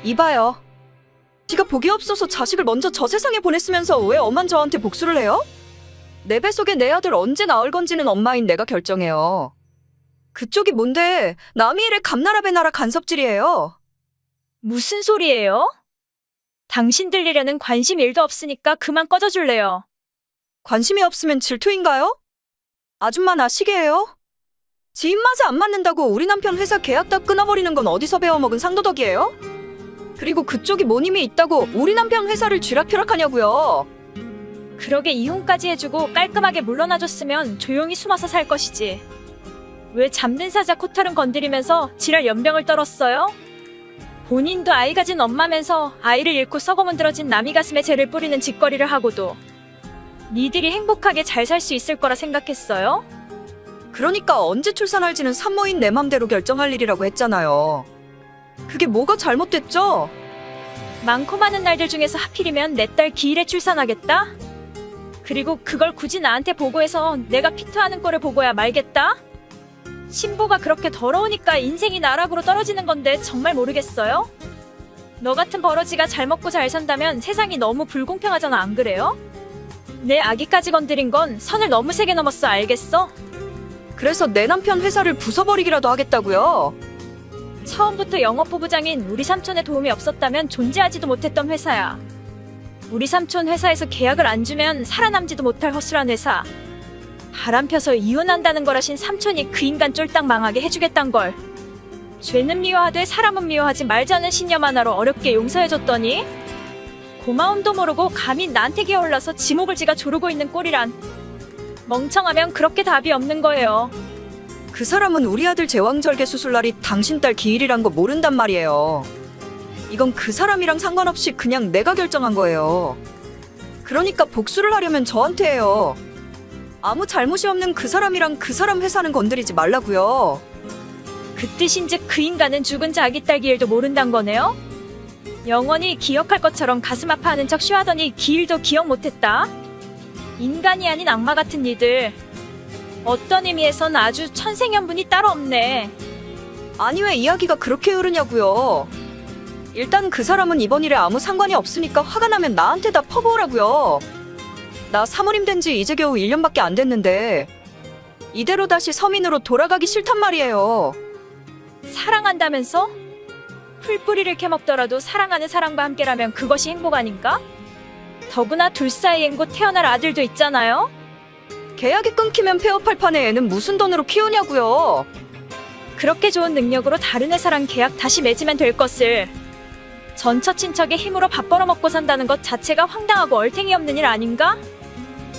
이봐요. 지가 복이 없어서 자식을 먼저 저 세상에 보냈으면서 왜 엄만 저한테 복수를 해요? 내 뱃속에 내 아들 언제 낳을 건지는 엄마인 내가 결정해요. 그쪽이 뭔데 남의 일에 감나라 배나라 간섭질이에요. 무슨 소리예요? 당신들 일에는 관심 1도 없으니까 그만 꺼져줄래요. 관심이 없으면 질투인가요? 아줌마 나 시계예요? 지 입맛에 안 맞는다고 우리 남편 회사 계약 다 끊어버리는 건 어디서 배워먹은 상도덕이에요? 그리고 그쪽이 뭔 힘이 있다고 우리 남편 회사를 쥐락펴락하냐고요. 그러게 이혼까지 해주고 깔끔하게 물러나줬으면 조용히 숨어서 살 것이지. 왜 잠든 사자 코털은 건드리면서 지랄 연병을 떨었어요? 본인도 아이 가진 엄마면서 아이를 잃고 썩어문드러진 남이 가슴에 재를 뿌리는 짓거리를 하고도 니들이 행복하게 잘 살 수 있을 거라 생각했어요? 그러니까 언제 출산할지는 산모인 내 맘대로 결정할 일이라고 했잖아요. 그게 뭐가 잘못됐죠? 많고 많은 날들 중에서 하필이면 내 딸 기일에 출산하겠다? 그리고 그걸 굳이 나한테 보고해서 내가 피투하는 꼴을 보고야 말겠다? 신부가 그렇게 더러우니까 인생이 나락으로 떨어지는 건데 정말 모르겠어요? 너 같은 버러지가 잘 먹고 잘 산다면 세상이 너무 불공평하잖아, 안 그래요? 내 아기까지 건드린 건 선을 너무 세게 넘었어, 알겠어? 그래서 내 남편 회사를 부숴버리기라도 하겠다고요? 처음부터 영업부부장인 우리 삼촌의 도움이 없었다면 존재하지도 못했던 회사야. 우리 삼촌 회사에서 계약을 안 주면 살아남지도 못할 허술한 회사. 바람 펴서 이혼한다는 거라신 삼촌이 그 인간 쫄딱 망하게 해주겠단 걸. 죄는 미워하되 사람은 미워하지 말자는 신념 하나로 어렵게 용서해줬더니 고마움도 모르고 감히 나한테 기어올라서 지목을 지가 조르고 있는 꼴이란. 멍청하면 그렇게 답이 없는 거예요. 그 사람은 우리 아들 제왕절개 수술날이 당신 딸 기일이란 거 모른단 말이에요. 이건 그 사람이랑 상관없이 그냥 내가 결정한 거예요. 그러니까 복수를 하려면 저한테 해요. 아무 잘못이 없는 그 사람이랑 그 사람 회사는 건드리지 말라고요. 그 뜻인즉 그 인간은 죽은 자기 딸 기일도 모른단 거네요? 영원히 기억할 것처럼 가슴 아파하는 척 쉬하더니 기일도 기억 못했다? 인간이 아닌 악마 같은 니들. 어떤 의미에선 아주 천생연분이 따로 없네. 아니 왜 이야기가 그렇게 흐르냐고요. 일단 그 사람은 이번 일에 아무 상관이 없으니까 화가 나면 나한테 다 퍼부으라고요. 나 사모님 된 지 이제 겨우 1년밖에 안 됐는데 이대로 다시 서민으로 돌아가기 싫단 말이에요. 사랑한다면서? 풀뿌리를 캐먹더라도 사랑하는 사람과 함께라면 그것이 행복 아닌가? 더구나 둘 사이엔 곧 태어날 아들도 있잖아요? 계약이 끊기면 폐업할 판에 애는 무슨 돈으로 키우냐고요. 그렇게 좋은 능력으로 다른 회사랑 계약 다시 맺으면 될 것을. 전처 친척의 힘으로 밥 벌어먹고 산다는 것 자체가 황당하고 얼탱이 없는 일 아닌가?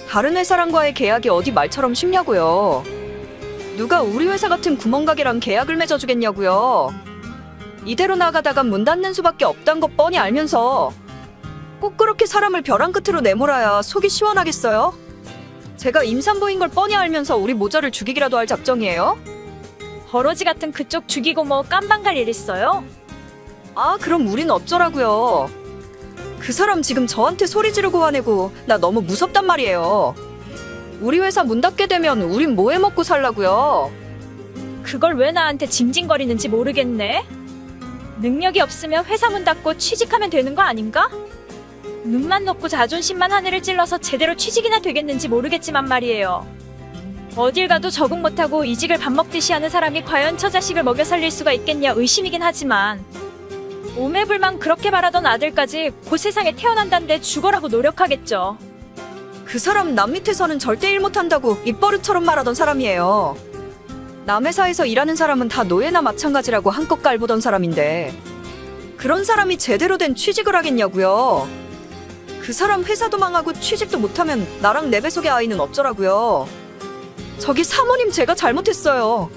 다른 회사랑과의 계약이 어디 말처럼 쉽냐고요. 누가 우리 회사 같은 구멍가게랑 계약을 맺어주겠냐고요. 이대로 나가다가 문 닫는 수밖에 없단 거 뻔히 알면서 꼭 그렇게 사람을 벼랑 끝으로 내몰아야 속이 시원하겠어요? 제가 임산부인 걸 뻔히 알면서 우리 모자를 죽이기라도 할 작정이에요? 버러지 같은 그쪽 죽이고 뭐 깜방 갈 일 있어요? 아 그럼 우린 어쩌라고요. 그 사람 지금 저한테 소리 지르고 화내고 나 너무 무섭단 말이에요. 우리 회사 문 닫게 되면 우린 뭐 해 먹고 살라고요? 그걸 왜 나한테 징징거리는지 모르겠네. 능력이 없으면 회사 문 닫고 취직하면 되는 거 아닌가? 눈만 높고 자존심만 하늘을 찔러서 제대로 취직이나 되겠는지 모르겠지만 말이에요. 어딜 가도 적응 못하고 이직을 밥 먹듯이 하는 사람이 과연 처자식을 먹여 살릴 수가 있겠냐 의심이긴 하지만 오매불망 그렇게 바라던 아들까지 곧 세상에 태어난다는데 죽어라고 노력하겠죠. 그 사람 남 밑에서는 절대 일 못한다고 입버릇처럼 말하던 사람이에요. 남 회사에서 일하는 사람은 다 노예나 마찬가지라고 한껏 깔보던 사람인데 그런 사람이 제대로 된 취직을 하겠냐고요. 그 사람 회사도 망하고 취직도 못하면 나랑 내 배속의 아이는 어쩌라고요. 저기 사모님 제가 잘못했어요.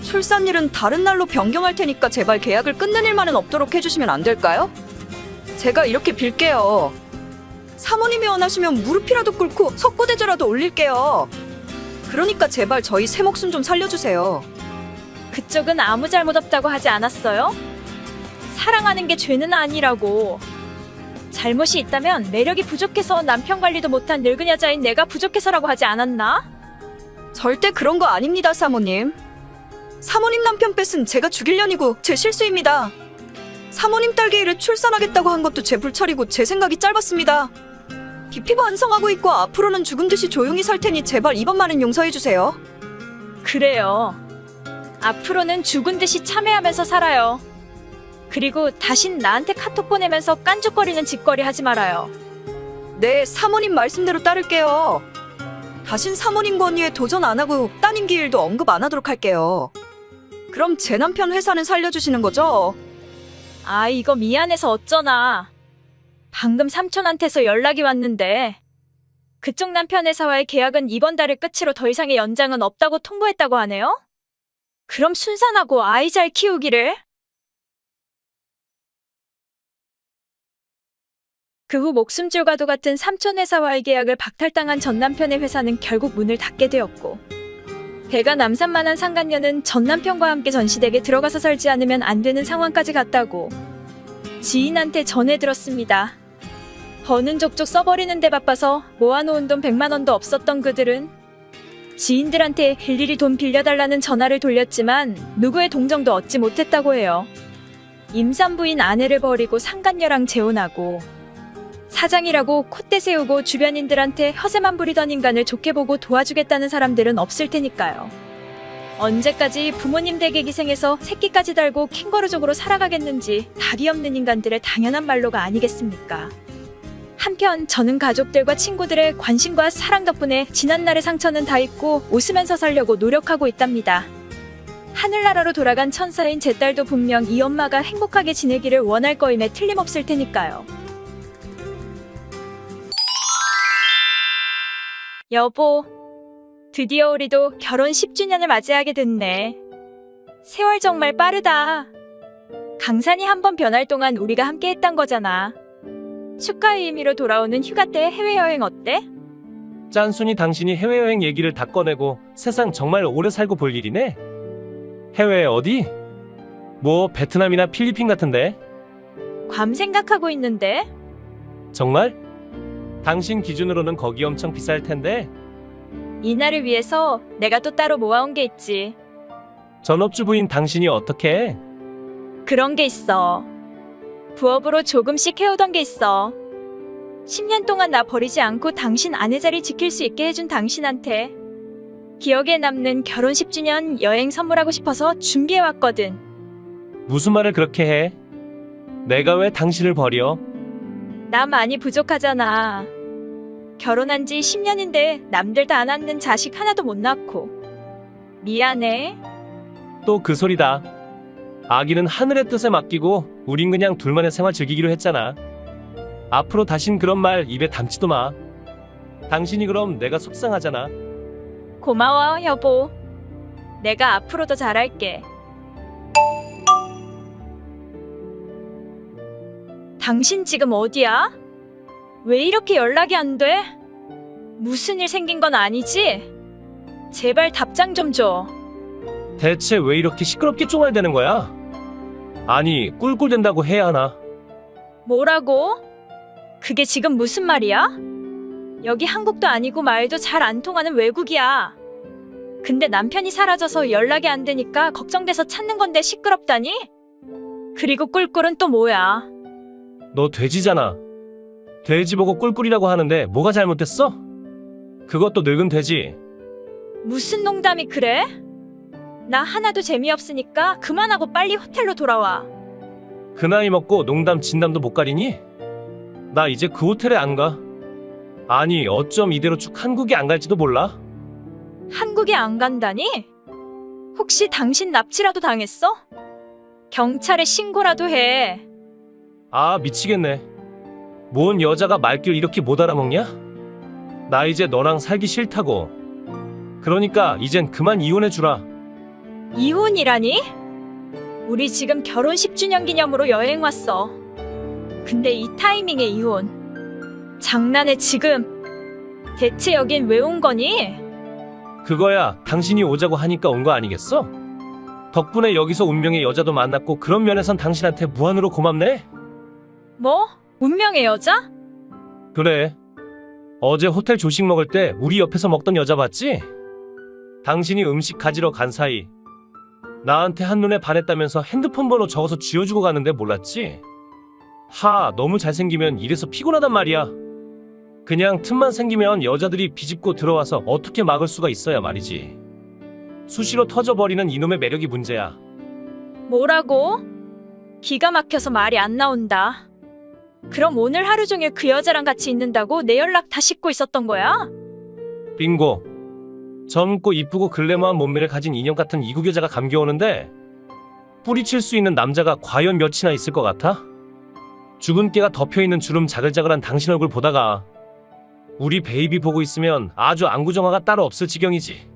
출산일은 다른 날로 변경할 테니까 제발 계약을 끊는 일만은 없도록 해주시면 안 될까요? 제가 이렇게 빌게요. 사모님이 원하시면 무릎이라도 꿇고 석고대죄라도 올릴게요. 그러니까 제발 저희 새 목숨 좀 살려주세요. 그쪽은 아무 잘못 없다고 하지 않았어요? 사랑하는 게 죄는 아니라고. 잘못이 있다면 매력이 부족해서 남편 관리도 못한 늙은 여자인 내가 부족해서라고 하지 않았나? 절대 그런 거 아닙니다, 사모님. 사모님 남편 뺏은 제가 죽일 년이고 제 실수입니다. 사모님 딸개이를 출산하겠다고 한 것도 제 불찰이고 제 생각이 짧았습니다. 깊이 반성하고 있고 앞으로는 죽은 듯이 조용히 살 테니 제발 이번만은 용서해 주세요. 그래요. 앞으로는 죽은 듯이 참회하면서 살아요. 그리고 다신 나한테 카톡 보내면서 깐죽거리는 짓거리 하지 말아요. 네, 사모님 말씀대로 따를게요. 다신 사모님 권유에 도전 안 하고 따님 기일도 언급 안 하도록 할게요. 그럼 제 남편 회사는 살려주시는 거죠? 아, 이거 미안해서 어쩌나. 방금 삼촌한테서 연락이 왔는데 그쪽 남편 회사와의 계약은 이번 달을 끝으로 더 이상의 연장은 없다고 통보했다고 하네요? 그럼 순산하고 아이 잘 키우기를. 그 후 목숨줄과도 같은 삼촌 회사와의 계약을 박탈당한 전 남편의 회사는 결국 문을 닫게 되었고 배가 남산만한 상간녀는 전 남편과 함께 전시댁에 들어가서 살지 않으면 안 되는 상황까지 갔다고 지인한테 전해 들었습니다. 버는 족족 써버리는 데 바빠서 모아놓은 돈 100만 원도 없었던 그들은 지인들한테 일일이 돈 빌려달라는 전화를 돌렸지만 누구의 동정도 얻지 못했다고 해요. 임산부인 아내를 버리고 상간녀랑 재혼하고 사장이라고 콧대 세우고 주변인들한테 허세만 부리던 인간을 좋게 보고 도와주겠다는 사람들은 없을 테니까요. 언제까지 부모님 댁에 기생해서 새끼까지 달고 캥거루족으로 살아가겠는지 답이 없는 인간들의 당연한 말로가 아니겠습니까? 한편 저는 가족들과 친구들의 관심과 사랑 덕분에 지난날의 상처는 다 잊고 웃으면서 살려고 노력하고 있답니다. 하늘나라로 돌아간 천사인 제 딸도 분명 이 엄마가 행복하게 지내기를 원할 거임에 틀림없을 테니까요. 여보, 드디어 우리도 결혼 10주년을 맞이하게 됐네. 세월 정말 빠르다. 강산이 한번 변할 동안 우리가 함께 했던 거잖아. 축하의 의미로 돌아오는 휴가 때 해외여행 어때? 짠순이 당신이 해외여행 얘기를 다 꺼내고 세상 정말 오래 살고 볼 일이네. 해외 어디? 뭐 베트남이나 필리핀 같은데? 괌 생각하고 있는데? 정말? 당신 기준으로는 거기 엄청 비쌀 텐데. 이날을 위해서 내가 또 따로 모아온 게 있지. 전업주부인 당신이 어떻게 해? 그런 게 있어. 부업으로 조금씩 해오던 게 있어. 10년 동안 나 버리지 않고 당신 아내 자리 지킬 수 있게 해준 당신한테 기억에 남는 결혼 10주년 여행 선물하고 싶어서 준비해왔거든. 무슨 말을 그렇게 해? 내가 왜 당신을 버려? 나 많이 부족하잖아. 결혼한 지 10년인데 남들 다 낳는 자식 하나도 못 낳고. 미안해. 또 그 소리다. 아기는 하늘의 뜻에 맡기고 우린 그냥 둘만의 생활 즐기기로 했잖아. 앞으로 다신 그런 말 입에 담지도 마. 당신이 그럼 내가 속상하잖아. 고마워, 여보. 내가 앞으로 더 잘할게. 당신 지금 어디야? 왜 이렇게 연락이 안 돼? 무슨 일 생긴 건 아니지? 제발 답장 좀 줘. 대체 왜 이렇게 시끄럽게 쫑알대는 거야? 아니, 꿀꿀댄다고 해야 하나? 뭐라고? 그게 지금 무슨 말이야? 여기 한국도 아니고 말도 잘 안 통하는 외국이야. 근데 남편이 사라져서 연락이 안 되니까 걱정돼서 찾는 건데 시끄럽다니? 그리고 꿀꿀은 또 뭐야? 너 돼지잖아. 돼지 보고 꿀꿀이라고 하는데 뭐가 잘못됐어? 그것도 늙은 돼지. 무슨 농담이 그래? 나 하나도 재미없으니까 그만하고 빨리 호텔로 돌아와. 그 나이 먹고 농담 진담도 못 가리니? 나 이제 그 호텔에 안 가. 아니 어쩜 이대로 쭉 한국에 안 갈지도 몰라? 한국에 안 간다니? 혹시 당신 납치라도 당했어? 경찰에 신고라도 해. 아 미치겠네. 뭔 여자가 말귀를 이렇게 못 알아먹냐? 나 이제 너랑 살기 싫다고. 그러니까 이젠 그만 이혼해주라. 이혼이라니? 우리 지금 결혼 10주년 기념으로 여행 왔어. 근데 이 타이밍에 이혼. 장난해 지금. 대체 여긴 왜 온 거니? 그거야 당신이 오자고 하니까 온 거 아니겠어? 덕분에 여기서 운명의 여자도 만났고 그런 면에선 당신한테 무한으로 고맙네? 뭐? 운명의 여자? 그래. 어제 호텔 조식 먹을 때 우리 옆에서 먹던 여자 봤지? 당신이 음식 가지러 간 사이 나한테 한눈에 반했다면서 핸드폰 번호 적어서 쥐어주고 가는데 몰랐지? 너무 잘생기면 이래서 피곤하단 말이야. 그냥 틈만 생기면 여자들이 비집고 들어와서 어떻게 막을 수가 있어야 말이지. 수시로 터져버리는 이놈의 매력이 문제야. 뭐라고? 기가 막혀서 말이 안 나온다. 그럼 오늘 하루 종일 그 여자랑 같이 있는다고 내 연락 다 씹고 있었던 거야? 빙고. 젊고 이쁘고 글래머한 몸매를 가진 인형 같은 이국 여자가 감겨오는데 뿌리칠 수 있는 남자가 과연 몇이나 있을 것 같아? 죽은 깨가 덮여있는 주름 자글자글한 당신 얼굴 보다가 우리 베이비 보고 있으면 아주 안구정화가 따로 없을 지경이지.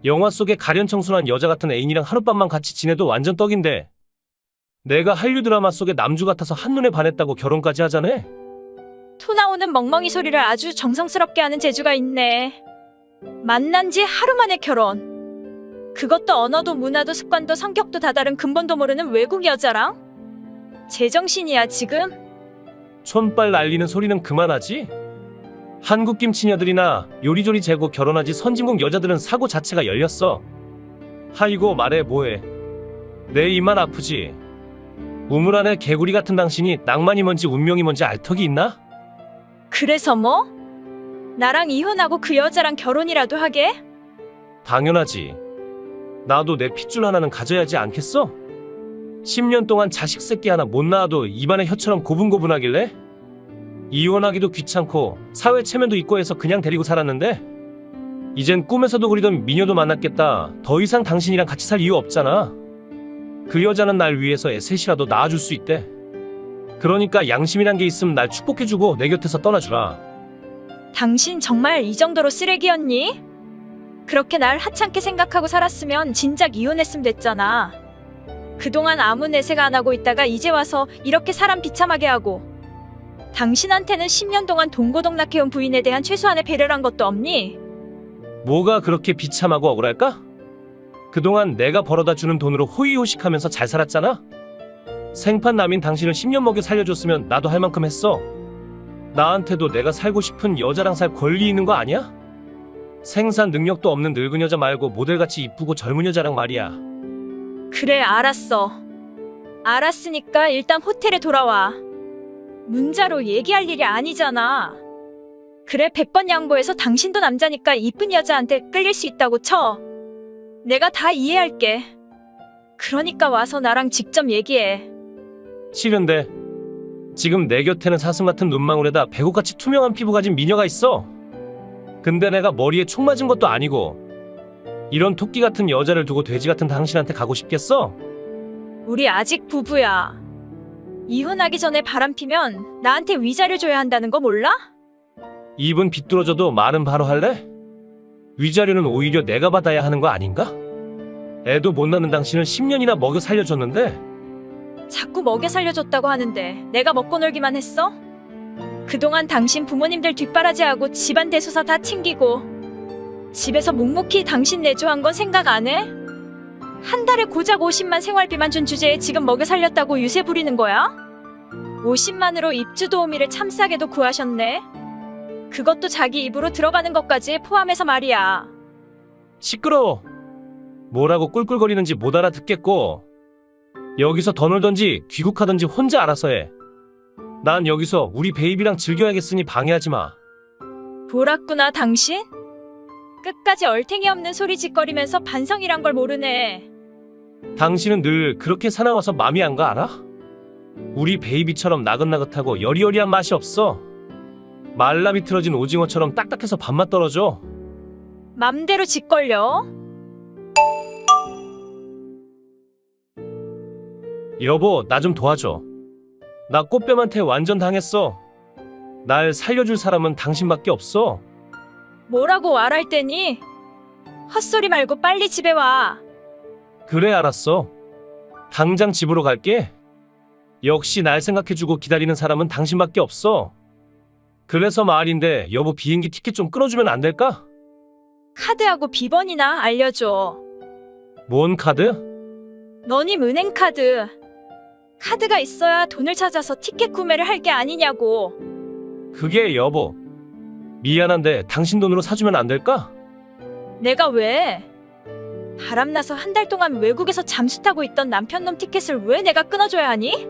영화 속의 가련 청순한 여자 같은 애인이랑 하룻밤만 같이 지내도 완전 떡인데 내가 한류 드라마 속의 남주 같아서 한눈에 반했다고 결혼까지 하자네? 토 나오는 멍멍이 소리를 아주 정성스럽게 하는 재주가 있네. 만난 지 하루 만에 결혼. 그것도 언어도 문화도 습관도 성격도 다 다른 근본도 모르는 외국 여자랑? 제정신이야 지금? 촌빨 날리는 소리는 그만하지? 한국 김치녀들이나 요리조리 재고 결혼하지 선진국 여자들은 사고 자체가 열렸어. 하이고 말해 뭐해. 내 입만 아프지? 우물 안에 개구리 같은 당신이 낭만이 뭔지 운명이 뭔지 알 턱이 있나? 그래서 뭐? 나랑 이혼하고 그 여자랑 결혼이라도 하게? 당연하지. 나도 내 핏줄 하나는 가져야지 않겠어? 10년 동안 자식 새끼 하나 못 낳아도 입안에 혀처럼 고분고분하길래? 이혼하기도 귀찮고 사회 체면도 있고 해서 그냥 데리고 살았는데 이젠 꿈에서도 그리던 미녀도 만났겠다. 더 이상 당신이랑 같이 살 이유 없잖아. 그 여자는 날 위해서 셋이라도 낳아줄 수 있대. 그러니까 양심이란 게 있으면 날 축복해주고 내 곁에서 떠나주라. 당신 정말 이 정도로 쓰레기였니? 그렇게 날 하찮게 생각하고 살았으면 진작 이혼했으면 됐잖아. 그동안 아무 내색 안 하고 있다가 이제 와서 이렇게 사람 비참하게 하고. 당신한테는 10년 동안 동고동락해온 부인에 대한 최소한의 배려를 한 것도 없니? 뭐가 그렇게 비참하고 억울할까? 그동안 내가 벌어다 주는 돈으로 호의호식하면서 잘 살았잖아? 생판 남인 당신을 10년 먹여 살려줬으면 나도 할 만큼 했어. 나한테도 내가 살고 싶은 여자랑 살 권리 있는 거 아니야? 생산 능력도 없는 늙은 여자 말고 모델같이 이쁘고 젊은 여자랑 말이야. 그래 알았어. 알았으니까 일단 호텔에 돌아와. 문자로 얘기할 일이 아니잖아. 그래 100번 양보해서 당신도 남자니까 이쁜 여자한테 끌릴 수 있다고 쳐. 내가 다 이해할게. 그러니까 와서 나랑 직접 얘기해. 싫은데 지금 내 곁에는 사슴 같은 눈망울에다 배고같이 투명한 피부 가진 미녀가 있어. 근데 내가 머리에 총 맞은 것도 아니고 이런 토끼 같은 여자를 두고 돼지 같은 당신한테 가고 싶겠어? 우리 아직 부부야. 이혼하기 전에 바람피면 나한테 위자료 줘야 한다는 거 몰라? 입은 비뚤어져도 말은 바로 할래? 위자료는 오히려 내가 받아야 하는 거 아닌가? 애도 못 낳는 당신을 10년이나 먹여 살려줬는데 자꾸 먹여 살려줬다고 하는데 내가 먹고 놀기만 했어? 그동안 당신 부모님들 뒷바라지하고 집안 대소사 다 챙기고 집에서 묵묵히 당신 내조한 건 생각 안 해? 한 달에 고작 50만 생활비만 준 주제에 지금 먹여 살렸다고 유세 부리는 거야? 50만으로 입주 도우미를 참 싸게도 구하셨네. 그것도 자기 입으로 들어가는 것까지 포함해서 말이야. 시끄러워. 뭐라고 꿀꿀거리는지 못 알아듣겠고 여기서 더 놀던지 귀국하던지 혼자 알아서 해. 난 여기서 우리 베이비랑 즐겨야겠으니 방해하지 마. 돌았구나 당신? 끝까지 얼탱이 없는 소리 짓거리면서 반성이란 걸 모르네. 당신은 늘 그렇게 살아와서 맘이 안 가 알아? 우리 베이비처럼 나긋나긋하고 여리여리한 맛이 없어. 말라 비틀어진 오징어처럼 딱딱해서 밥맛 떨어져. 맘대로 짓걸려. 여보, 나 좀 도와줘. 나 꽃뱀한테 완전 당했어. 날 살려줄 사람은 당신밖에 없어. 뭐라고 말할 때니? 헛소리 말고 빨리 집에 와. 그래, 알았어. 당장 집으로 갈게. 역시 날 생각해주고 기다리는 사람은 당신밖에 없어. 그래서 말인데 여보, 비행기 티켓 좀 끊어주면 안 될까? 카드하고 비번이나 알려줘. 뭔 카드? 너님 은행 카드. 카드가 있어야 돈을 찾아서 티켓 구매를 할 게 아니냐고. 그게 여보. 미안한데 당신 돈으로 사주면 안 될까? 내가 왜? 바람나서 한 달 동안 외국에서 잠수 타고 있던 남편놈 티켓을 왜 내가 끊어줘야 하니?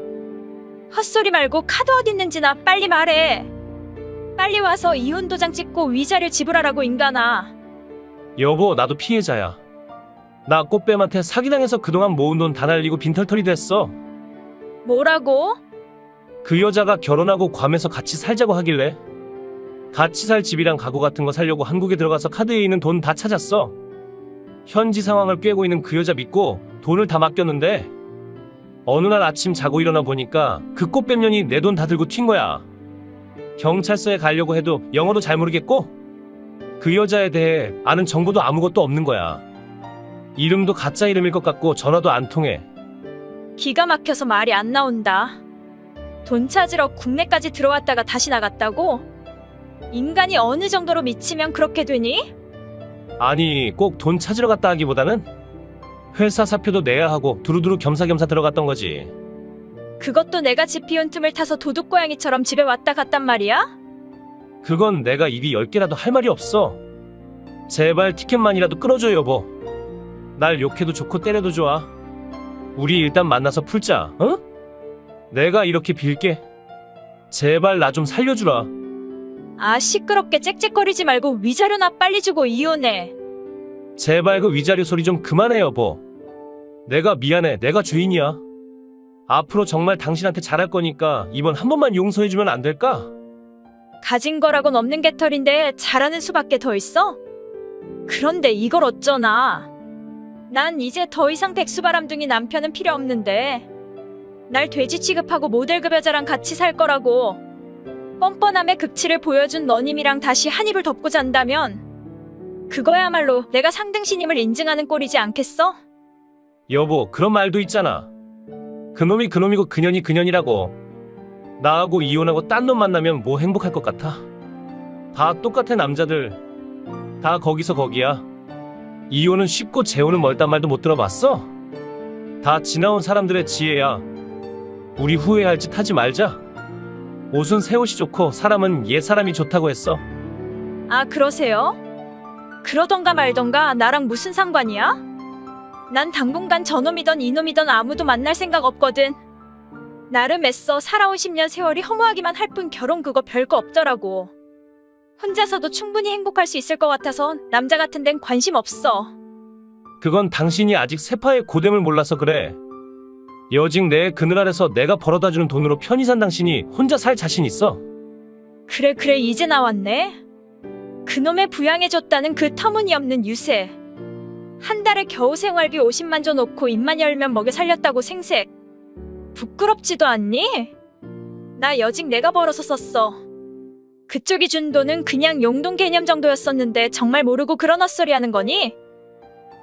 헛소리 말고 카드 어디 있는지나 빨리 말해. 빨리 와서 이혼 도장 찍고 위자료 지불하라고 인간아. 여보, 나도 피해자야. 나 꽃뱀한테 사기당해서 그동안 모은 돈 다 날리고 빈털털이 됐어. 뭐라고? 그 여자가 결혼하고 괌에서 같이 살자고 하길래 같이 살 집이랑 가구 같은 거 사려고 한국에 들어가서 카드에 있는 돈 다 찾았어. 현지 상황을 꿰고 있는 그 여자 믿고 돈을 다 맡겼는데 어느 날 아침 자고 일어나 보니까 그 꽃뱀년이 내 돈 다 들고 튄 거야. 경찰서에 가려고 해도 영어도 잘 모르겠고 그 여자에 대해 아는 정보도 아무것도 없는 거야. 이름도 가짜 이름일 것 같고 전화도 안 통해. 기가 막혀서 말이 안 나온다. 돈 찾으러 국내까지 들어왔다가 다시 나갔다고? 인간이 어느 정도로 미치면 그렇게 되니? 아니, 꼭 돈 찾으러 갔다 하기보다는 회사 사표도 내야 하고 두루두루 겸사겸사 들어갔던 거지. 그것도 내가 집 비운 틈을 타서 도둑고양이처럼 집에 왔다 갔단 말이야? 그건 내가 입이 10개라도 할 말이 없어. 제발 티켓만이라도 끊어줘, 여보. 날 욕해도 좋고 때려도 좋아. 우리 일단 만나서 풀자, 어? 내가 이렇게 빌게. 제발 나 좀 살려주라. 아, 시끄럽게 짹짹거리지 말고 위자료나 빨리 주고 이혼해. 제발 그 위자료 소리 좀 그만해, 여보. 내가 미안해. 내가 죄인이야. 앞으로 정말 당신한테 잘할 거니까 이번 한 번만 용서해주면 안 될까? 가진 거라곤 없는 개털인데 잘하는 수밖에 더 있어? 그런데 이걸 어쩌나. 난 이제 더 이상 백수바람둥이 남편은 필요 없는데 날 돼지 취급하고 모델급여자랑 같이 살 거라고 뻔뻔함의 극치를 보여준 너님이랑 다시 한 입을 덮고 잔다면 그거야말로 내가 상등신임을 인증하는 꼴이지 않겠어? 여보, 그런 말도 있잖아. 그놈이 그놈이고 그년이 그년이라고. 나하고 이혼하고 딴 놈 만나면 뭐 행복할 것 같아? 다 똑같아, 남자들. 다 거기서 거기야. 이혼은 쉽고 재혼은 멀단 말도 못 들어봤어? 다 지나온 사람들의 지혜야. 우리 후회할 짓 하지 말자. 옷은 새 옷이 좋고 사람은 옛 사람이 좋다고 했어. 아, 그러세요? 그러던가 말던가 나랑 무슨 상관이야? 난 당분간 저놈이던 이놈이던 아무도 만날 생각 없거든. 나름 애써 살아온 10년 세월이 허무하기만 할 뿐 결혼 그거 별거 없더라고. 혼자서도 충분히 행복할 수 있을 것 같아서 남자 같은 데는 관심 없어. 그건 당신이 아직 세파의 고됨을 몰라서 그래. 여직 내 그늘 아래서 내가 벌어다주는 돈으로 편히 산 당신이 혼자 살 자신 있어? 그래 이제 나왔네. 그놈의 부양해줬다는 그 터무니없는 유세. 한 달에 겨우 생활비 50만 줘 놓고 입만 열면 먹여 살렸다고 생색. 부끄럽지도 않니? 나 여직 내가 벌어서 썼어. 그쪽이 준 돈은 그냥 용돈 개념 정도였었는데 정말 모르고 그런 헛소리 하는 거니?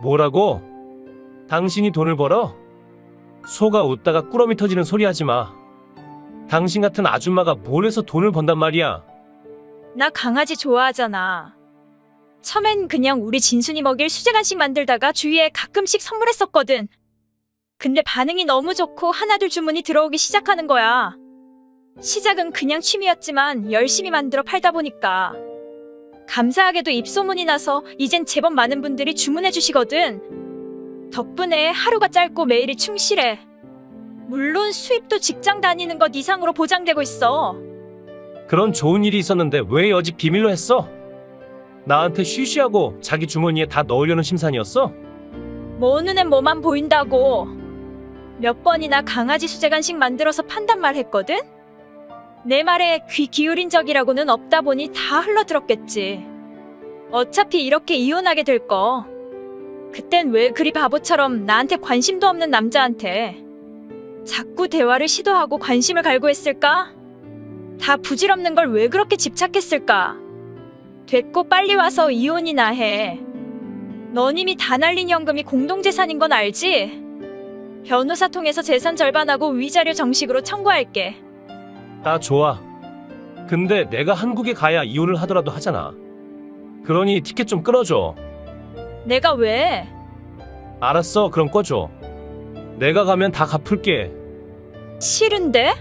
뭐라고? 당신이 돈을 벌어? 소가 웃다가 꾸러미 터지는 소리 하지 마. 당신 같은 아줌마가 뭘 해서 돈을 번단 말이야. 나 강아지 좋아하잖아. 처음엔 그냥 우리 진순이 먹일 수제간식 만들다가 주위에 가끔씩 선물했었거든. 근데 반응이 너무 좋고 하나둘 주문이 들어오기 시작하는 거야. 시작은 그냥 취미였지만 열심히 만들어 팔다 보니까 감사하게도 입소문이 나서 이젠 제법 많은 분들이 주문해 주시거든. 덕분에 하루가 짧고 매일이 충실해. 물론 수입도 직장 다니는 것 이상으로 보장되고 있어. 그런 좋은 일이 있었는데 왜 여직 비밀로 했어? 나한테 쉬쉬하고 자기 주머니에 다 넣으려는 심산이었어? 뭐 눈엔 뭐만 보인다고. 몇 번이나 강아지 수제 간식 만들어서 판단 말했거든? 내 말에 귀 기울인 적이라고는 없다 보니 다 흘러들었겠지. 어차피 이렇게 이혼하게 될 거. 그땐 왜 그리 바보처럼 나한테 관심도 없는 남자한테 자꾸 대화를 시도하고 관심을 갈구했을까? 다 부질없는 걸 왜 그렇게 집착했을까? 됐고 빨리 와서 이혼이나 해. 넌 이미 다 날린 현금이 공동재산인 건 알지? 변호사 통해서 재산 절반하고 위자료 정식으로 청구할게. 나 좋아. 근데 내가 한국에 가야 이혼을 하더라도 하잖아. 그러니 티켓 좀 끊어줘. 내가 왜? 알았어, 그럼 꺼줘. 내가 가면 다 갚을게. 싫은데?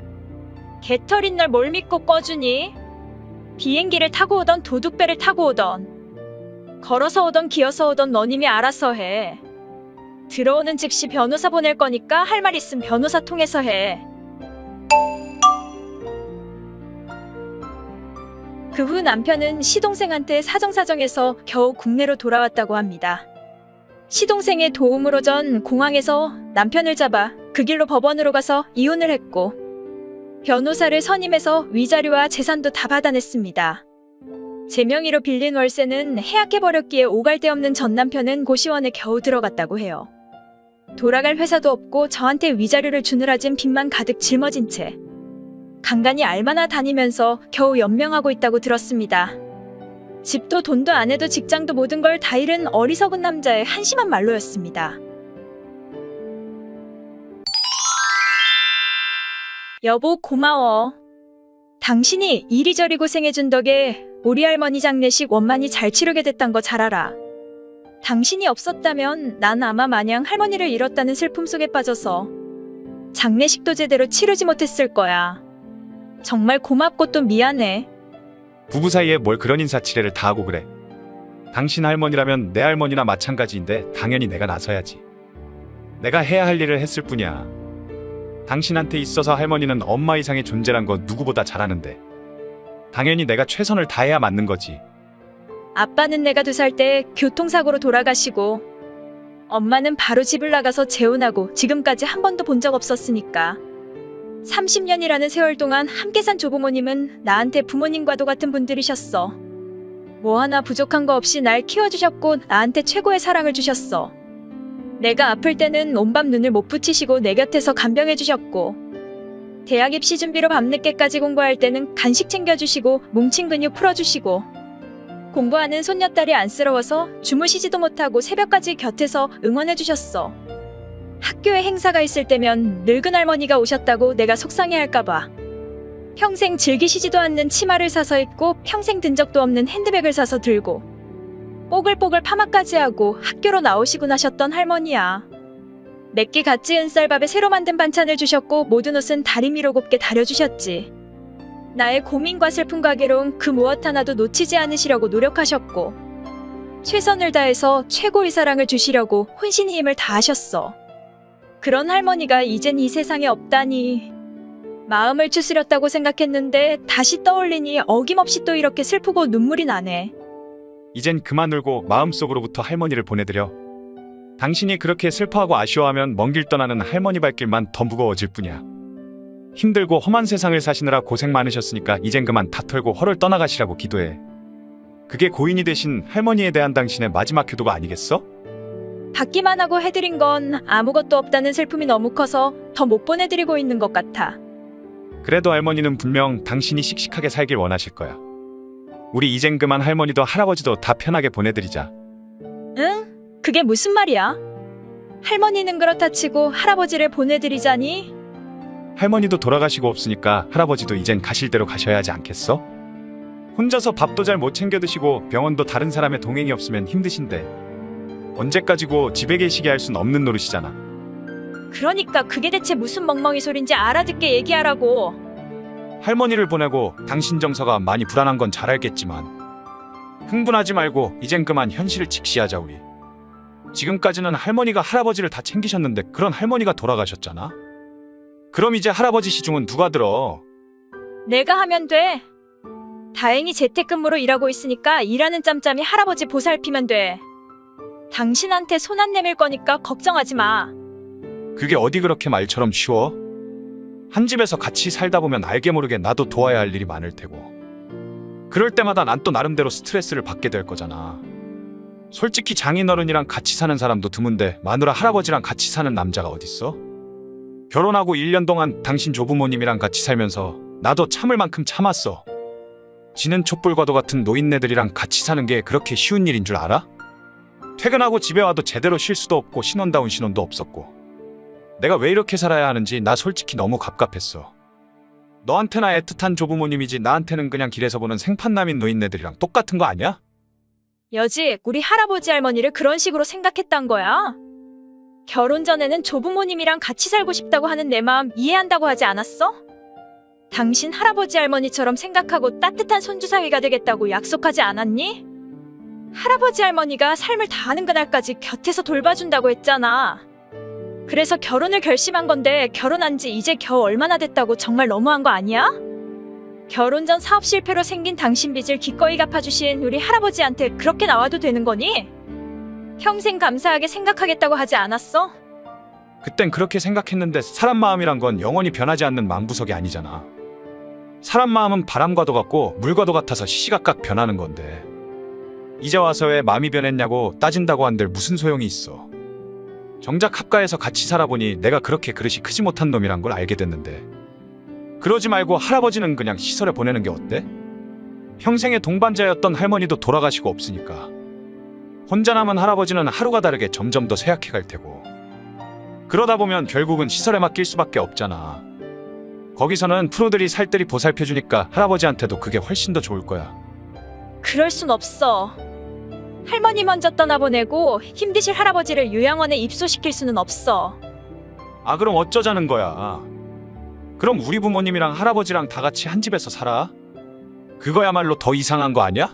개털인 날 뭘 믿고 꺼주니? 비행기를 타고 오던 도둑배를 타고 오던 걸어서 오던 기어서 오던 넌 이미 알아서 해. 들어오는 즉시 변호사 보낼 거니까 할 말 있음 변호사 통해서 해. 그 후 남편은 시동생한테 사정사정해서 겨우 국내로 돌아왔다고 합니다. 시동생의 도움으로 전 공항에서 남편을 잡아 그 길로 법원으로 가서 이혼을 했고 변호사를 선임해서 위자료와 재산도 다 받아냈습니다. 제 명의로 빌린 월세는 해약해버렸기에 오갈 데 없는 전 남편은 고시원에 겨우 들어갔다고 해요. 돌아갈 회사도 없고 저한테 위자료를 주느라 진 빚만 가득 짊어진 채 간간히 알바나 다니면서 겨우 연명하고 있다고 들었습니다. 집도 돈도 안 해도 직장도 모든 걸 다 잃은 어리석은 남자의 한심한 말로였습니다. 여보 고마워. 당신이 이리저리 고생해준 덕에 우리 할머니 장례식 원만히 잘 치르게 됐단 거 잘 알아. 당신이 없었다면 난 아마 마냥 할머니를 잃었다는 슬픔 속에 빠져서 장례식도 제대로 치르지 못했을 거야. 정말 고맙고 또 미안해. 부부 사이에 뭘 그런 인사치레를 다 하고 그래. 당신 할머니라면 내 할머니나 마찬가지인데 당연히 내가 나서야지. 내가 해야 할 일을 했을 뿐이야. 당신한테 있어서 할머니는 엄마 이상의 존재란 거 누구보다 잘 아는데 당연히 내가 최선을 다해야 맞는 거지. 아빠는 내가 2살 때 교통사고로 돌아가시고 엄마는 바로 집을 나가서 재혼하고 지금까지 한 번도 본 적 없었으니까 30년이라는 세월 동안 함께 산 조부모님은 나한테 부모님과도 같은 분들이셨어. 뭐 하나 부족한 거 없이 날 키워주셨고 나한테 최고의 사랑을 주셨어. 내가 아플 때는 온밤 눈을 못 붙이시고 내 곁에서 간병해주셨고 대학 입시 준비로 밤늦게까지 공부할 때는 간식 챙겨주시고 뭉친 근육 풀어주시고 공부하는 손녀딸이 안쓰러워서 주무시지도 못하고 새벽까지 곁에서 응원해주셨어. 학교에 행사가 있을 때면 늙은 할머니가 오셨다고 내가 속상해할까봐 평생 즐기시지도 않는 치마를 사서 입고 평생 든 적도 없는 핸드백을 사서 들고 뽀글뽀글 파마까지 하고 학교로 나오시고 나셨던 할머니야. 맵기 갓 지은 쌀밥에 새로 만든 반찬을 주셨고 모든 옷은 다리미로 곱게 다려주셨지. 나의 고민과 슬픔과 괴로움 그 무엇 하나도 놓치지 않으시려고 노력하셨고 최선을 다해서 최고의 사랑을 주시려고 혼신의 힘을 다하셨어. 그런 할머니가 이젠 이 세상에 없다니 마음을 추스렸다고 생각했는데 다시 떠올리니 어김없이 또 이렇게 슬프고 눈물이 나네. 이젠 그만 울고 마음속으로부터 할머니를 보내드려. 당신이 그렇게 슬퍼하고 아쉬워하면 먼 길 떠나는 할머니 발길만 더 무거워질 뿐이야. 힘들고 험한 세상을 사시느라 고생 많으셨으니까 이젠 그만 다 털고 헐을 떠나가시라고 기도해. 그게 고인이 되신 할머니에 대한 당신의 마지막 효도가 아니겠어? 받기만 하고 해드린 건 아무것도 없다는 슬픔이 너무 커서 더 못 보내드리고 있는 것 같아. 그래도 할머니는 분명 당신이 씩씩하게 살길 원하실 거야. 우리 이젠 그만 할머니도 할아버지도 다 편하게 보내드리자. 응? 그게 무슨 말이야? 할머니는 그렇다 치고 할아버지를 보내드리자니? 할머니도 돌아가시고 없으니까 할아버지도 이젠 가실 대로 가셔야 하지 않겠어? 혼자서 밥도 잘 못 챙겨 드시고 병원도 다른 사람의 동행이 없으면 힘드신데 언제까지고 집에 계시게 할 순 없는 노릇이잖아. 그러니까 그게 대체 무슨 멍멍이 소린지 알아듣게 얘기하라고. 할머니를 보내고 당신 정서가 많이 불안한 건 잘 알겠지만 흥분하지 말고 이젠 그만 현실을 직시하자 우리. 지금까지는 할머니가 할아버지를 다 챙기셨는데 그런 할머니가 돌아가셨잖아. 그럼 이제 할아버지 시중은 누가 들어? 내가 하면 돼. 다행히 재택근무로 일하고 있으니까 일하는 짬짬이 할아버지 보살피면 돼. 당신한테 손 안 내밀 거니까 걱정하지 마. 그게 어디 그렇게 말처럼 쉬워? 한 집에서 같이 살다 보면 알게 모르게 나도 도와야 할 일이 많을 테고. 그럴 때마다 난 또 나름대로 스트레스를 받게 될 거잖아. 솔직히 장인어른이랑 같이 사는 사람도 드문데 마누라 할아버지랑 같이 사는 남자가 어딨어? 결혼하고 1년 동안 당신 조부모님이랑 같이 살면서 나도 참을 만큼 참았어. 지는 촛불과도 같은 노인네들이랑 같이 사는 게 그렇게 쉬운 일인 줄 알아? 퇴근하고 집에 와도 제대로 쉴 수도 없고 신혼다운 신혼도 없었고. 내가 왜 이렇게 살아야 하는지 나 솔직히 너무 갑갑했어. 너한테나 애틋한 조부모님이지 나한테는 그냥 길에서 보는 생판남인 노인네들이랑 똑같은 거 아니야? 여직, 우리 할아버지 할머니를 그런 식으로 생각했단 거야. 결혼 전에는 조부모님이랑 같이 살고 싶다고 하는 내 마음 이해한다고 하지 않았어? 당신 할아버지 할머니처럼 생각하고 따뜻한 손주 사위가 되겠다고 약속하지 않았니? 할아버지 할머니가 삶을 다하는 그날까지 곁에서 돌봐준다고 했잖아. 그래서 결혼을 결심한 건데 결혼한 지 이제 겨우 얼마나 됐다고 정말 너무한 거 아니야? 결혼 전 사업 실패로 생긴 당신 빚을 기꺼이 갚아주신 우리 할아버지한테 그렇게 나와도 되는 거니? 평생 감사하게 생각하겠다고 하지 않았어? 그땐 그렇게 생각했는데 사람 마음이란 건 영원히 변하지 않는 만부석이 아니잖아. 사람 마음은 바람과도 같고 물과도 같아서 시시각각 변하는 건데 이제 와서 왜 마음이 변했냐고 따진다고 한들 무슨 소용이 있어. 정작 합가해서 같이 살아보니 내가 그렇게 그릇이 크지 못한 놈이란 걸 알게 됐는데 그러지 말고 할아버지는 그냥 시설에 보내는 게 어때? 평생의 동반자였던 할머니도 돌아가시고 없으니까 혼자 남은 할아버지는 하루가 다르게 점점 더 쇠약해 갈 테고 그러다 보면 결국은 시설에 맡길 수밖에 없잖아. 거기서는 프로들이 살뜰히 보살펴주니까 할아버지한테도 그게 훨씬 더 좋을 거야. 그럴 순 없어. 할머니 먼저 떠나보내고 힘드실 할아버지를 요양원에 입소시킬 수는 없어. 아 그럼 어쩌자는 거야. 그럼 우리 부모님이랑 할아버지랑 다 같이 한 집에서 살아? 그거야말로 더 이상한 거 아니야?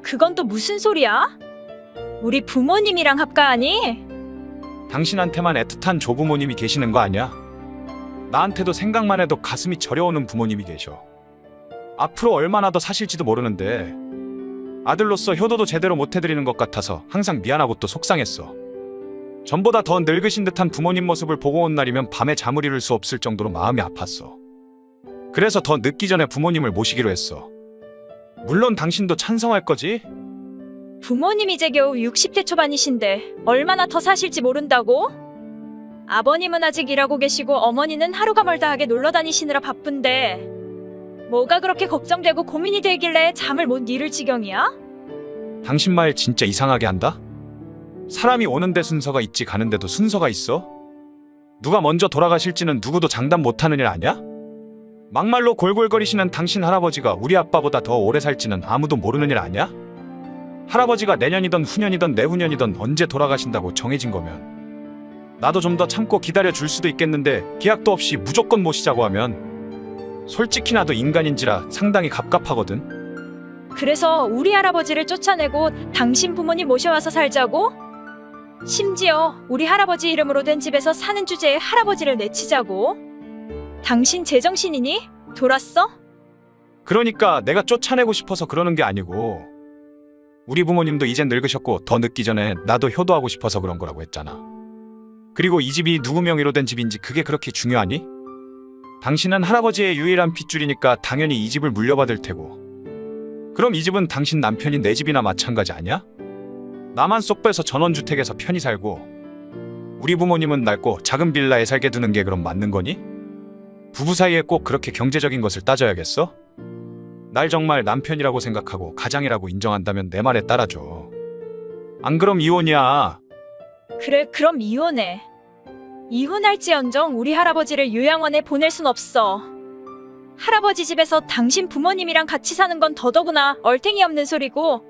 그건 또 무슨 소리야? 우리 부모님이랑 합가하니? 당신한테만 애틋한 조부모님이 계시는 거 아니야? 나한테도 생각만 해도 가슴이 저려오는 부모님이 계셔. 앞으로 얼마나 더 사실지도 모르는데 아들로서 효도도 제대로 못 해드리는 것 같아서 항상 미안하고 또 속상했어. 전보다 더 늙으신 듯한 부모님 모습을 보고 온 날이면 밤에 잠을 이룰 수 없을 정도로 마음이 아팠어. 그래서 더 늦기 전에 부모님을 모시기로 했어. 물론 당신도 찬성할 거지? 부모님 이제 겨우 60대 초반이신데 얼마나 더 사실지 모른다고? 아버님은 아직 일하고 계시고 어머니는 하루가 멀다 하게 놀러 다니시느라 바쁜데 뭐가 그렇게 걱정되고 고민이 되길래 잠을 못 이룰 지경이야? 당신 말 진짜 이상하게 한다? 사람이 오는데 순서가 있지 가는데도 순서가 있어? 누가 먼저 돌아가실지는 누구도 장담 못하는 일 아니야? 막말로 골골거리시는 당신 할아버지가 우리 아빠보다 더 오래 살지는 아무도 모르는 일 아니야? 할아버지가 내년이든 후년이든 내후년이든 언제 돌아가신다고 정해진 거면 나도 좀 더 참고 기다려줄 수도 있겠는데 계약도 없이 무조건 모시자고 하면 솔직히 나도 인간인지라 상당히 갑갑하거든. 그래서 우리 할아버지를 쫓아내고 당신 부모님 모셔와서 살자고? 심지어 우리 할아버지 이름으로 된 집에서 사는 주제에 할아버지를 내치자고? 당신 제정신이니? 돌았어? 그러니까 내가 쫓아내고 싶어서 그러는 게 아니고 우리 부모님도 이젠 늙으셨고 더 늙기 전에 나도 효도하고 싶어서 그런 거라고 했잖아. 그리고 이 집이 누구 명의로 된 집인지 그게 그렇게 중요하니? 당신은 할아버지의 유일한 핏줄이니까 당연히 이 집을 물려받을 테고 그럼 이 집은 당신 남편인 내 집이나 마찬가지 아니야? 나만 쏙 빼서 전원주택에서 편히 살고 우리 부모님은 낡고 작은 빌라에 살게 두는 게 그럼 맞는 거니? 부부 사이에 꼭 그렇게 경제적인 것을 따져야겠어? 날 정말 남편이라고 생각하고 가장이라고 인정한다면 내 말에 따라줘. 안 그럼 이혼이야. 그래, 그럼 이혼해. 이혼할지언정 우리 할아버지를 요양원에 보낼 순 없어. 할아버지 집에서 당신 부모님이랑 같이 사는 건 더더구나 얼탱이 없는 소리고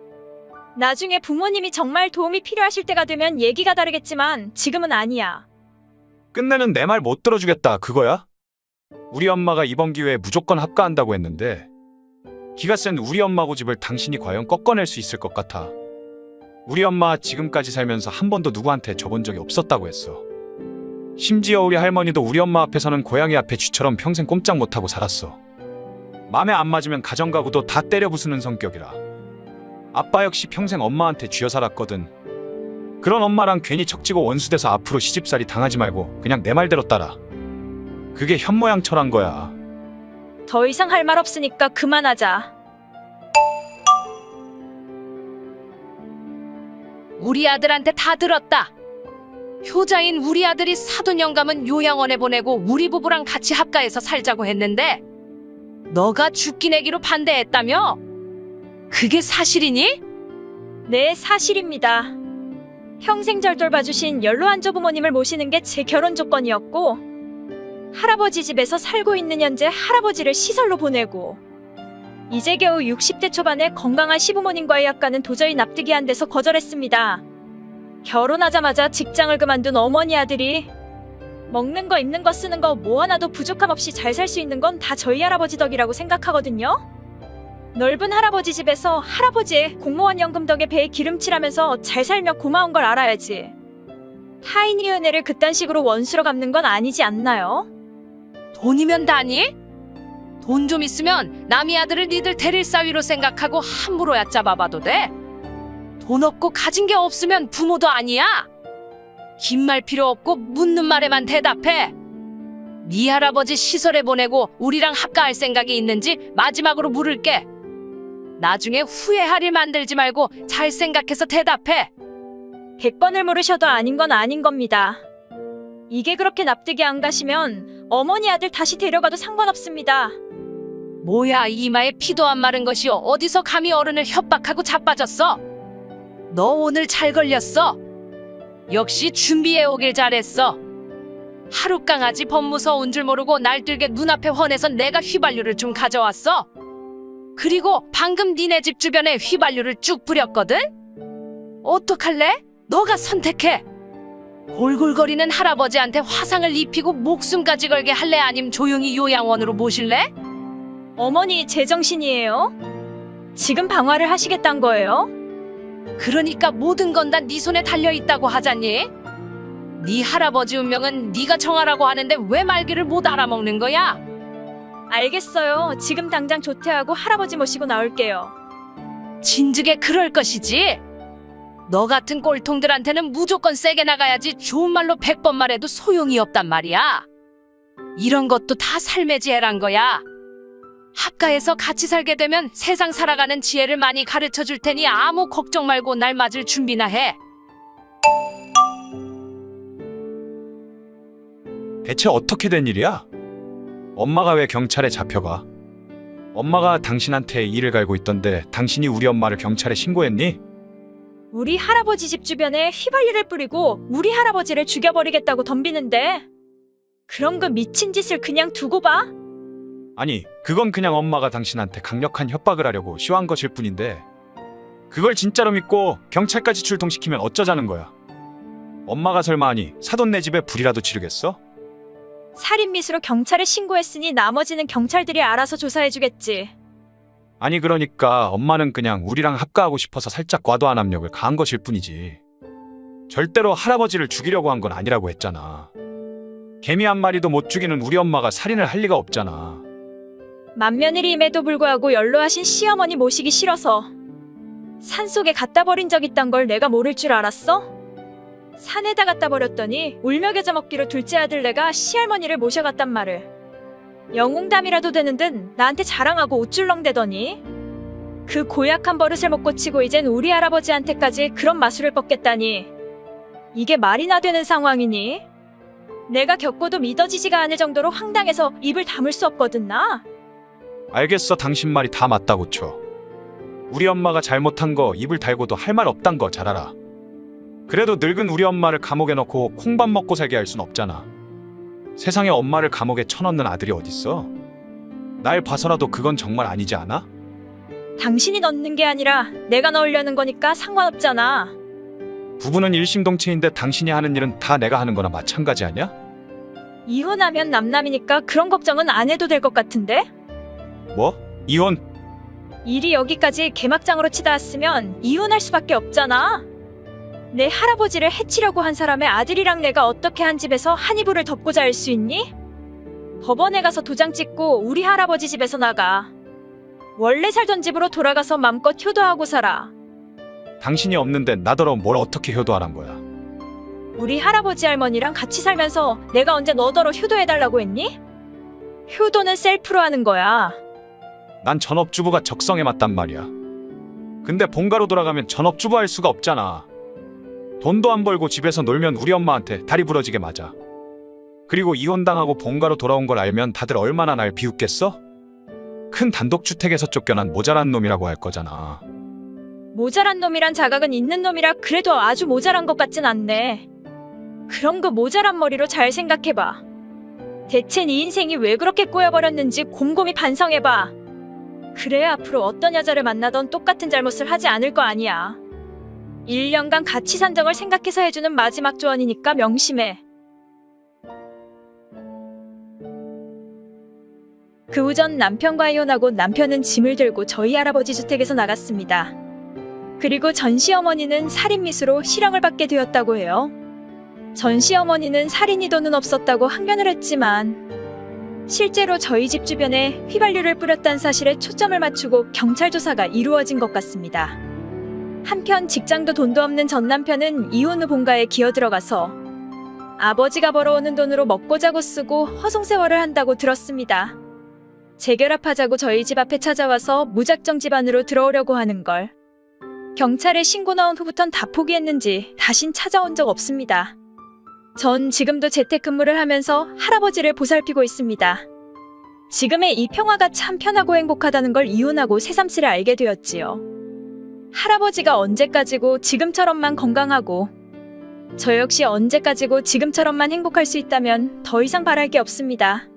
나중에 부모님이 정말 도움이 필요하실 때가 되면 얘기가 다르겠지만 지금은 아니야. 끝내는 내 말 못 들어주겠다 그거야? 우리 엄마가 이번 기회에 무조건 합가한다고 했는데 기가 센 우리 엄마 고집을 당신이 과연 꺾어낼 수 있을 것 같아. 우리 엄마 지금까지 살면서 한 번도 누구한테 져본 적이 없었다고 했어. 심지어 우리 할머니도 우리 엄마 앞에서는 고양이 앞에 쥐처럼 평생 꼼짝 못하고 살았어. 맘에 안 맞으면 가정가구도 다 때려 부수는 성격이라. 아빠 역시 평생 엄마한테 쥐어 살았거든. 그런 엄마랑 괜히 척지고 원수돼서 앞으로 시집살이 당하지 말고 그냥 내 말대로 따라. 그게 현모양처란 거야. 더 이상 할 말 없으니까 그만하자. 우리 아들한테 다 들었다. 효자인 우리 아들이 사돈 영감은 요양원에 보내고 우리 부부랑 같이 합가해서 살자고 했는데 너가 죽기 내기로 반대했다며? 그게 사실이니? 네, 사실입니다. 평생 절 돌봐주신 연로한조 부모님을 모시는 게 제 결혼 조건이었고, 할아버지 집에서 살고 있는 현재 할아버지를 시설로 보내고, 이제 겨우 60대 초반의 건강한 시부모님과의 약간은 도저히 납득이 안 돼서 거절했습니다. 결혼하자마자 직장을 그만둔 어머니 아들이 먹는 거, 입는 거, 쓰는 거 뭐 하나도 부족함 없이 잘 살 수 있는 건 다 저희 할아버지 덕이라고 생각하거든요. 넓은 할아버지 집에서 할아버지의 공무원 연금 덕에 배에 기름칠하면서 잘 살며 고마운 걸 알아야지. 타인의 은혜를 그딴 식으로 원수로 갚는 건 아니지 않나요? 돈이면 다니? 돈 좀 있으면 남의 아들을 니들 데릴 사위로 생각하고 함부로 얕잡아봐도 돼? 돈 없고 가진 게 없으면 부모도 아니야? 긴 말 필요 없고 묻는 말에만 대답해. 네 할아버지 시설에 보내고 우리랑 합가할 생각이 있는지 마지막으로 물을게. 나중에 후회할 일 만들지 말고 잘 생각해서 대답해. 100번을 물으셔도 아닌 건 아닌 겁니다. 이게 그렇게 납득이 안 가시면 어머니 아들 다시 데려가도 상관없습니다. 뭐야, 이마에 피도 안 마른 것이오. 어디서 감히 어른을 협박하고 자빠졌어? 너 오늘 잘 걸렸어. 역시 준비해 오길 잘했어. 하루 강아지 법무서운 줄 모르고 날들게 눈앞에 헌해서 내가 휘발유를 좀 가져왔어. 그리고 방금 니네 집 주변에 휘발유를 쭉 뿌렸거든? 어떡할래? 너가 선택해. 골골거리는 할아버지한테 화상을 입히고 목숨까지 걸게 할래? 아님 조용히 요양원으로 모실래? 어머니 제정신이에요? 지금 방화를 하시겠단 거예요? 그러니까 모든 건 다 네 손에 달려있다고 하잖니? 네 할아버지 운명은 네가 정하라고 하는데 왜 말귀를 못 알아먹는 거야? 알겠어요. 지금 당장 조퇴하고 할아버지 모시고 나올게요. 진즉에 그럴 것이지. 너 같은 꼴통들한테는 무조건 세게 나가야지 좋은 말로 100번 말해도 소용이 없단 말이야. 이런 것도 다 삶의 지혜란 거야. 합가해서 같이 살게 되면 세상 살아가는 지혜를 많이 가르쳐 줄 테니 아무 걱정 말고 날 맞을 준비나 해. 대체 어떻게 된 일이야? 엄마가 왜 경찰에 잡혀가? 엄마가 당신한테 일을 갈고 있던데 당신이 우리 엄마를 경찰에 신고했니? 우리 할아버지 집 주변에 휘발유를 뿌리고 우리 할아버지를 죽여버리겠다고 덤비는데 그런 그 미친 짓을 그냥 두고 봐? 아니, 그건 그냥 엄마가 당신한테 강력한 협박을 하려고 쇼한 것일 뿐인데 그걸 진짜로 믿고 경찰까지 출동시키면 어쩌자는 거야? 엄마가 설마 아니 사돈 내 집에 불이라도 지르겠어? 살인미수로 경찰에 신고했으니 나머지는 경찰들이 알아서 조사해주겠지. 아니 그러니까 엄마는 그냥 우리랑 합가하고 싶어서 살짝 과도한 압력을 가한 것일 뿐이지 절대로 할아버지를 죽이려고 한 건 아니라고 했잖아. 개미 한 마리도 못 죽이는 우리 엄마가 살인을 할 리가 없잖아. 맏며느리임에도 불구하고 연로하신 시어머니 모시기 싫어서 산속에 갖다 버린 적 있단 걸 내가 모를 줄 알았어? 산에다 갖다 버렸더니 울며 겨자 먹기로 둘째 아들 내가 시할머니를 모셔갔단 말을. 영웅담이라도 되는 듯 나한테 자랑하고 우쭐렁대더니 그 고약한 버릇을 못 고치고 이젠 우리 할아버지한테까지 그런 마술을 뻗겠다니. 이게 말이나 되는 상황이니? 내가 겪고도 믿어지지가 않을 정도로 황당해서 입을 다물 수 없거든 나. 알겠어, 당신 말이 다 맞다고 쳐. 우리 엄마가 잘못한 거 입을 달고도 할 말 없단 거 잘 알아. 그래도 늙은 우리 엄마를 감옥에 넣고 콩밥 먹고 살게 할 순 없잖아. 세상에 엄마를 감옥에 쳐넣는 아들이 어딨어? 날 봐서라도 그건 정말 아니지 않아? 당신이 넣는 게 아니라 내가 넣으려는 거니까 상관없잖아. 부부는 일심동체인데 당신이 하는 일은 다 내가 하는 거나 마찬가지 아니야? 이혼하면 남남이니까 그런 걱정은 안 해도 될 것 같은데? 뭐? 이혼? 일이 여기까지 개막장으로 치다 왔으면 이혼할 수밖에 없잖아. 내 할아버지를 해치려고 한 사람의 아들이랑 내가 어떻게 한 집에서 한 이불을 덮고 잘 수 있니? 법원에 가서 도장 찍고 우리 할아버지 집에서 나가. 원래 살던 집으로 돌아가서 맘껏 효도하고 살아. 당신이 없는데 나더러 뭘 어떻게 효도하란 거야? 우리 할아버지 할머니랑 같이 살면서 내가 언제 너더러 효도해달라고 했니? 효도는 셀프로 하는 거야. 난 전업주부가 적성에 맞단 말이야. 근데 본가로 돌아가면 전업주부 할 수가 없잖아. 돈도 안 벌고 집에서 놀면 우리 엄마한테 다리 부러지게 맞아. 그리고 이혼당하고 본가로 돌아온 걸 알면 다들 얼마나 날 비웃겠어? 큰 단독주택에서 쫓겨난 모자란 놈이라고 할 거잖아. 모자란 놈이란 자각은 있는 놈이라 그래도 아주 모자란 것 같진 않네. 그런 거 모자란 머리로 잘 생각해봐. 대체 네 인생이 왜 그렇게 꼬여버렸는지 곰곰이 반성해봐. 그래야 앞으로 어떤 여자를 만나던 똑같은 잘못을 하지 않을 거 아니야. 1년간 같이 산 적을 생각해서 해주는 마지막 조언이니까 명심해. 그 후 전 남편과 이혼하고 남편은 짐을 들고 저희 할아버지 주택에서 나갔습니다. 그리고 전 시어머니는 살인미수로 실형을 받게 되었다고 해요. 전 시어머니는 살인이 돈은 없었다고 항변을 했지만 실제로 저희 집 주변에 휘발유를 뿌렸다는 사실에 초점을 맞추고 경찰 조사가 이루어진 것 같습니다. 한편 직장도 돈도 없는 전 남편은 이혼 후 본가에 기어 들어가서 아버지가 벌어오는 돈으로 먹고 자고 쓰고 허송세월을 한다고 들었습니다. 재결합하자고 저희 집 앞에 찾아와서 무작정 집 안으로 들어오려고 하는 걸. 경찰에 신고 나온 후부턴 다 포기했는지 다신 찾아온 적 없습니다. 전 지금도 재택근무를 하면서 할아버지를 보살피고 있습니다. 지금의 이 평화가 참 편하고 행복하다는 걸 이혼하고 새삼스레 알게 되었지요. 할아버지가 언제까지고 지금처럼만 건강하고 저 역시 언제까지고 지금처럼만 행복할 수 있다면 더 이상 바랄 게 없습니다.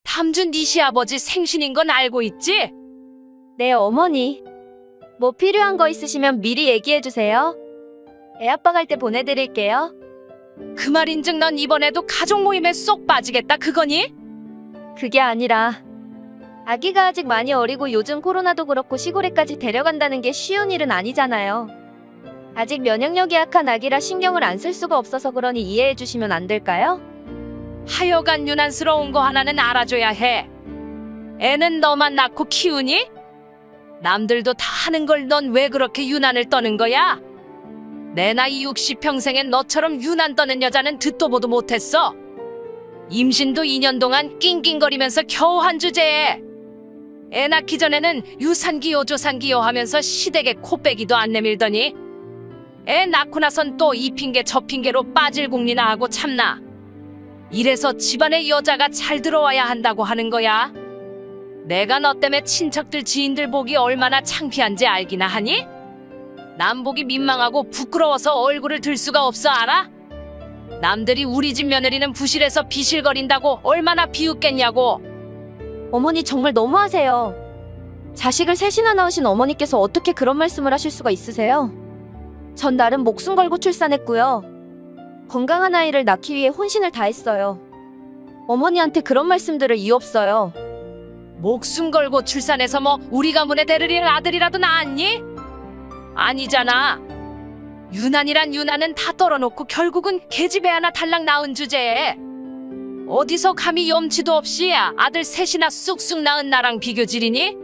탐준 네 시아버지 생신인 건 알고 있지? 네, 어머니. 뭐 필요한 거 있으시면 미리 얘기해주세요. 애아빠 갈 때 보내드릴게요. 그 말인즉 넌 이번에도 가족 모임에 쏙 빠지겠다 그거니? 그게 아니라 아기가 아직 많이 어리고 요즘 코로나도 그렇고 시골에까지 데려간다는 게 쉬운 일은 아니잖아요. 아직 면역력이 약한 아기라 신경을 안 쓸 수가 없어서 그러니 이해해주시면 안 될까요? 하여간 유난스러운 거 하나는 알아줘야 해. 애는 너만 낳고 키우니? 남들도 다 하는 걸 넌 왜 그렇게 유난을 떠는 거야? 내 나이 60평생엔 너처럼 유난 떠는 여자는 듣도 보도 못했어. 임신도 2년 동안 낑낑거리면서 겨우 한 주제에 애 낳기 전에는 유산기요 조산기요 하면서 시댁에 코빼기도 안 내밀더니 애 낳고 나선 또 이 핑계 저 핑계로 빠질국리나 하고 참나. 이래서 집안에 여자가 잘 들어와야 한다고 하는 거야. 내가 너 때문에 친척들 지인들 보기 얼마나 창피한지 알기나 하니? 남 보기 민망하고 부끄러워서 얼굴을 들 수가 없어 알아? 남들이 우리 집 며느리는 부실해서 비실거린다고 얼마나 비웃겠냐고. 어머니 정말 너무하세요. 자식을 셋이나 낳으신 어머니께서 어떻게 그런 말씀을 하실 수가 있으세요? 전 나름 목숨 걸고 출산했고요. 건강한 아이를 낳기 위해 혼신을 다했어요. 어머니한테 그런 말씀 들을 이유 없어요. 목숨 걸고 출산해서 뭐 우리 가문에 데려릴 아들이라도 낳았니? 아니잖아. 유난이란 유난은 다 떨어놓고 결국은 계집애 하나 달랑 낳은 주제에 어디서 감히 염치도 없이 아들 셋이나 쑥쑥 낳은 나랑 비교질이니?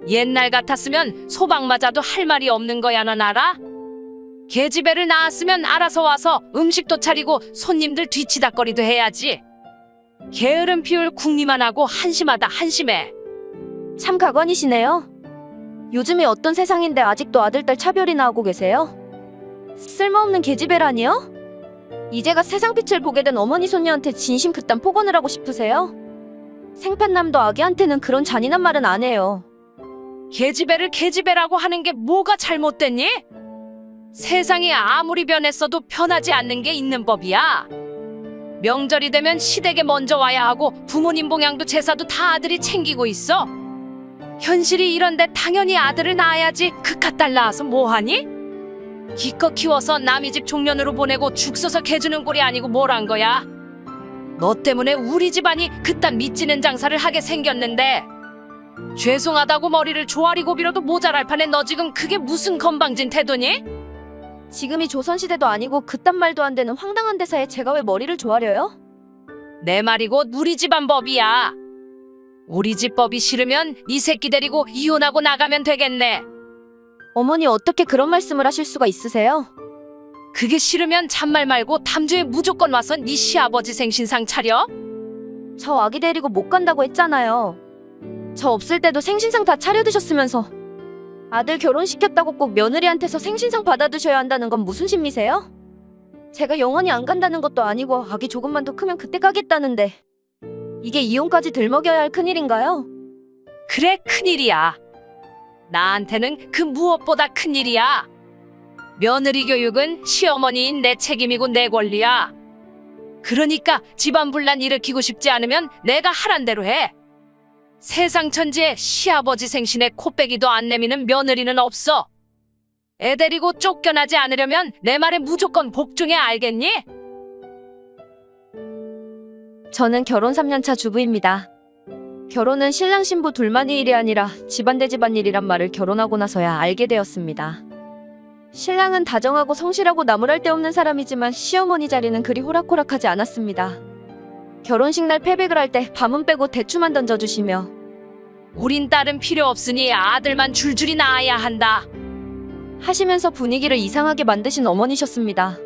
옛날 같았으면 소방 맞아도 할 말이 없는 거야 넌 알아? 계집애를 낳았으면 알아서 와서 음식도 차리고 손님들 뒤치다거리도 해야지. 게으름 피울 궁리만 하고 한심하다 한심해. 참 가관이시네요. 요즘이 어떤 세상인데 아직도 아들, 딸 차별이나 하고 계세요? 쓸모없는 계집애라니요? 이제가 세상빛을 보게 된 어머니 손녀한테 진심 그딴 폭언을 하고 싶으세요? 생판남도 아기한테는 그런 잔인한 말은 안 해요. 계집애를 계집애라고 하는 게 뭐가 잘못됐니? 세상이 아무리 변했어도 변하지 않는 게 있는 법이야. 명절이 되면 시댁에 먼저 와야 하고 부모님 봉양도 제사도 다 아들이 챙기고 있어. 현실이 이런데 당연히 아들을 낳아야지. 그깟 딸 낳아서 뭐하니? 기껏 키워서 남의 집 종년으로 보내고 죽 써서 개주는 꼴이 아니고 뭘 한 거야. 너 때문에 우리 집안이 그딴 미치는 장사를 하게 생겼는데 죄송하다고 머리를 조아리고 빌어도 모자랄 판에 너 지금 그게 무슨 건방진 태도니? 지금이 조선시대도 아니고 그딴 말도 안 되는 황당한 대사에 제가 왜 머리를 조아려요? 내 말이 곧 우리 집안 법이야. 우리 집 법이 싫으면 네 새끼 데리고 이혼하고 나가면 되겠네. 어머니 어떻게 그런 말씀을 하실 수가 있으세요? 그게 싫으면 잔말 말고 담주에 무조건 와서 네 시아버지 생신상 차려. 저 아기 데리고 못 간다고 했잖아요. 저 없을 때도 생신상 다 차려드셨으면서 아들 결혼시켰다고 꼭 며느리한테서 생신상 받아두셔야 한다는 건 무슨 심리세요? 제가 영원히 안 간다는 것도 아니고 아기 조금만 더 크면 그때 가겠다는데 이게 이혼까지 들먹여야 할 큰일인가요? 그래 큰일이야. 나한테는 그 무엇보다 큰일이야. 며느리 교육은 시어머니인 내 책임이고 내 권리야. 그러니까 집안 분란 일으키고 싶지 않으면 내가 하란 대로 해. 세상 천지에 시아버지 생신에 코빼기도 안 내미는 며느리는 없어. 애 데리고 쫓겨나지 않으려면 내 말에 무조건 복종해 알겠니? 저는 결혼 3년차 주부입니다. 결혼은 신랑 신부 둘만의 일이 아니라 집안 대 집안일이란 말을 결혼하고 나서야 알게 되었습니다. 신랑은 다정하고 성실하고 나무랄 데 없는 사람이지만 시어머니 자리는 그리 호락호락하지 않았습니다. 결혼식 날 패백을 할 때 밤은 빼고 대추만 던져주시며 우린 딸은 필요 없으니 아들만 줄줄이 낳아야 한다. 하시면서 분위기를 이상하게 만드신 어머니셨습니다.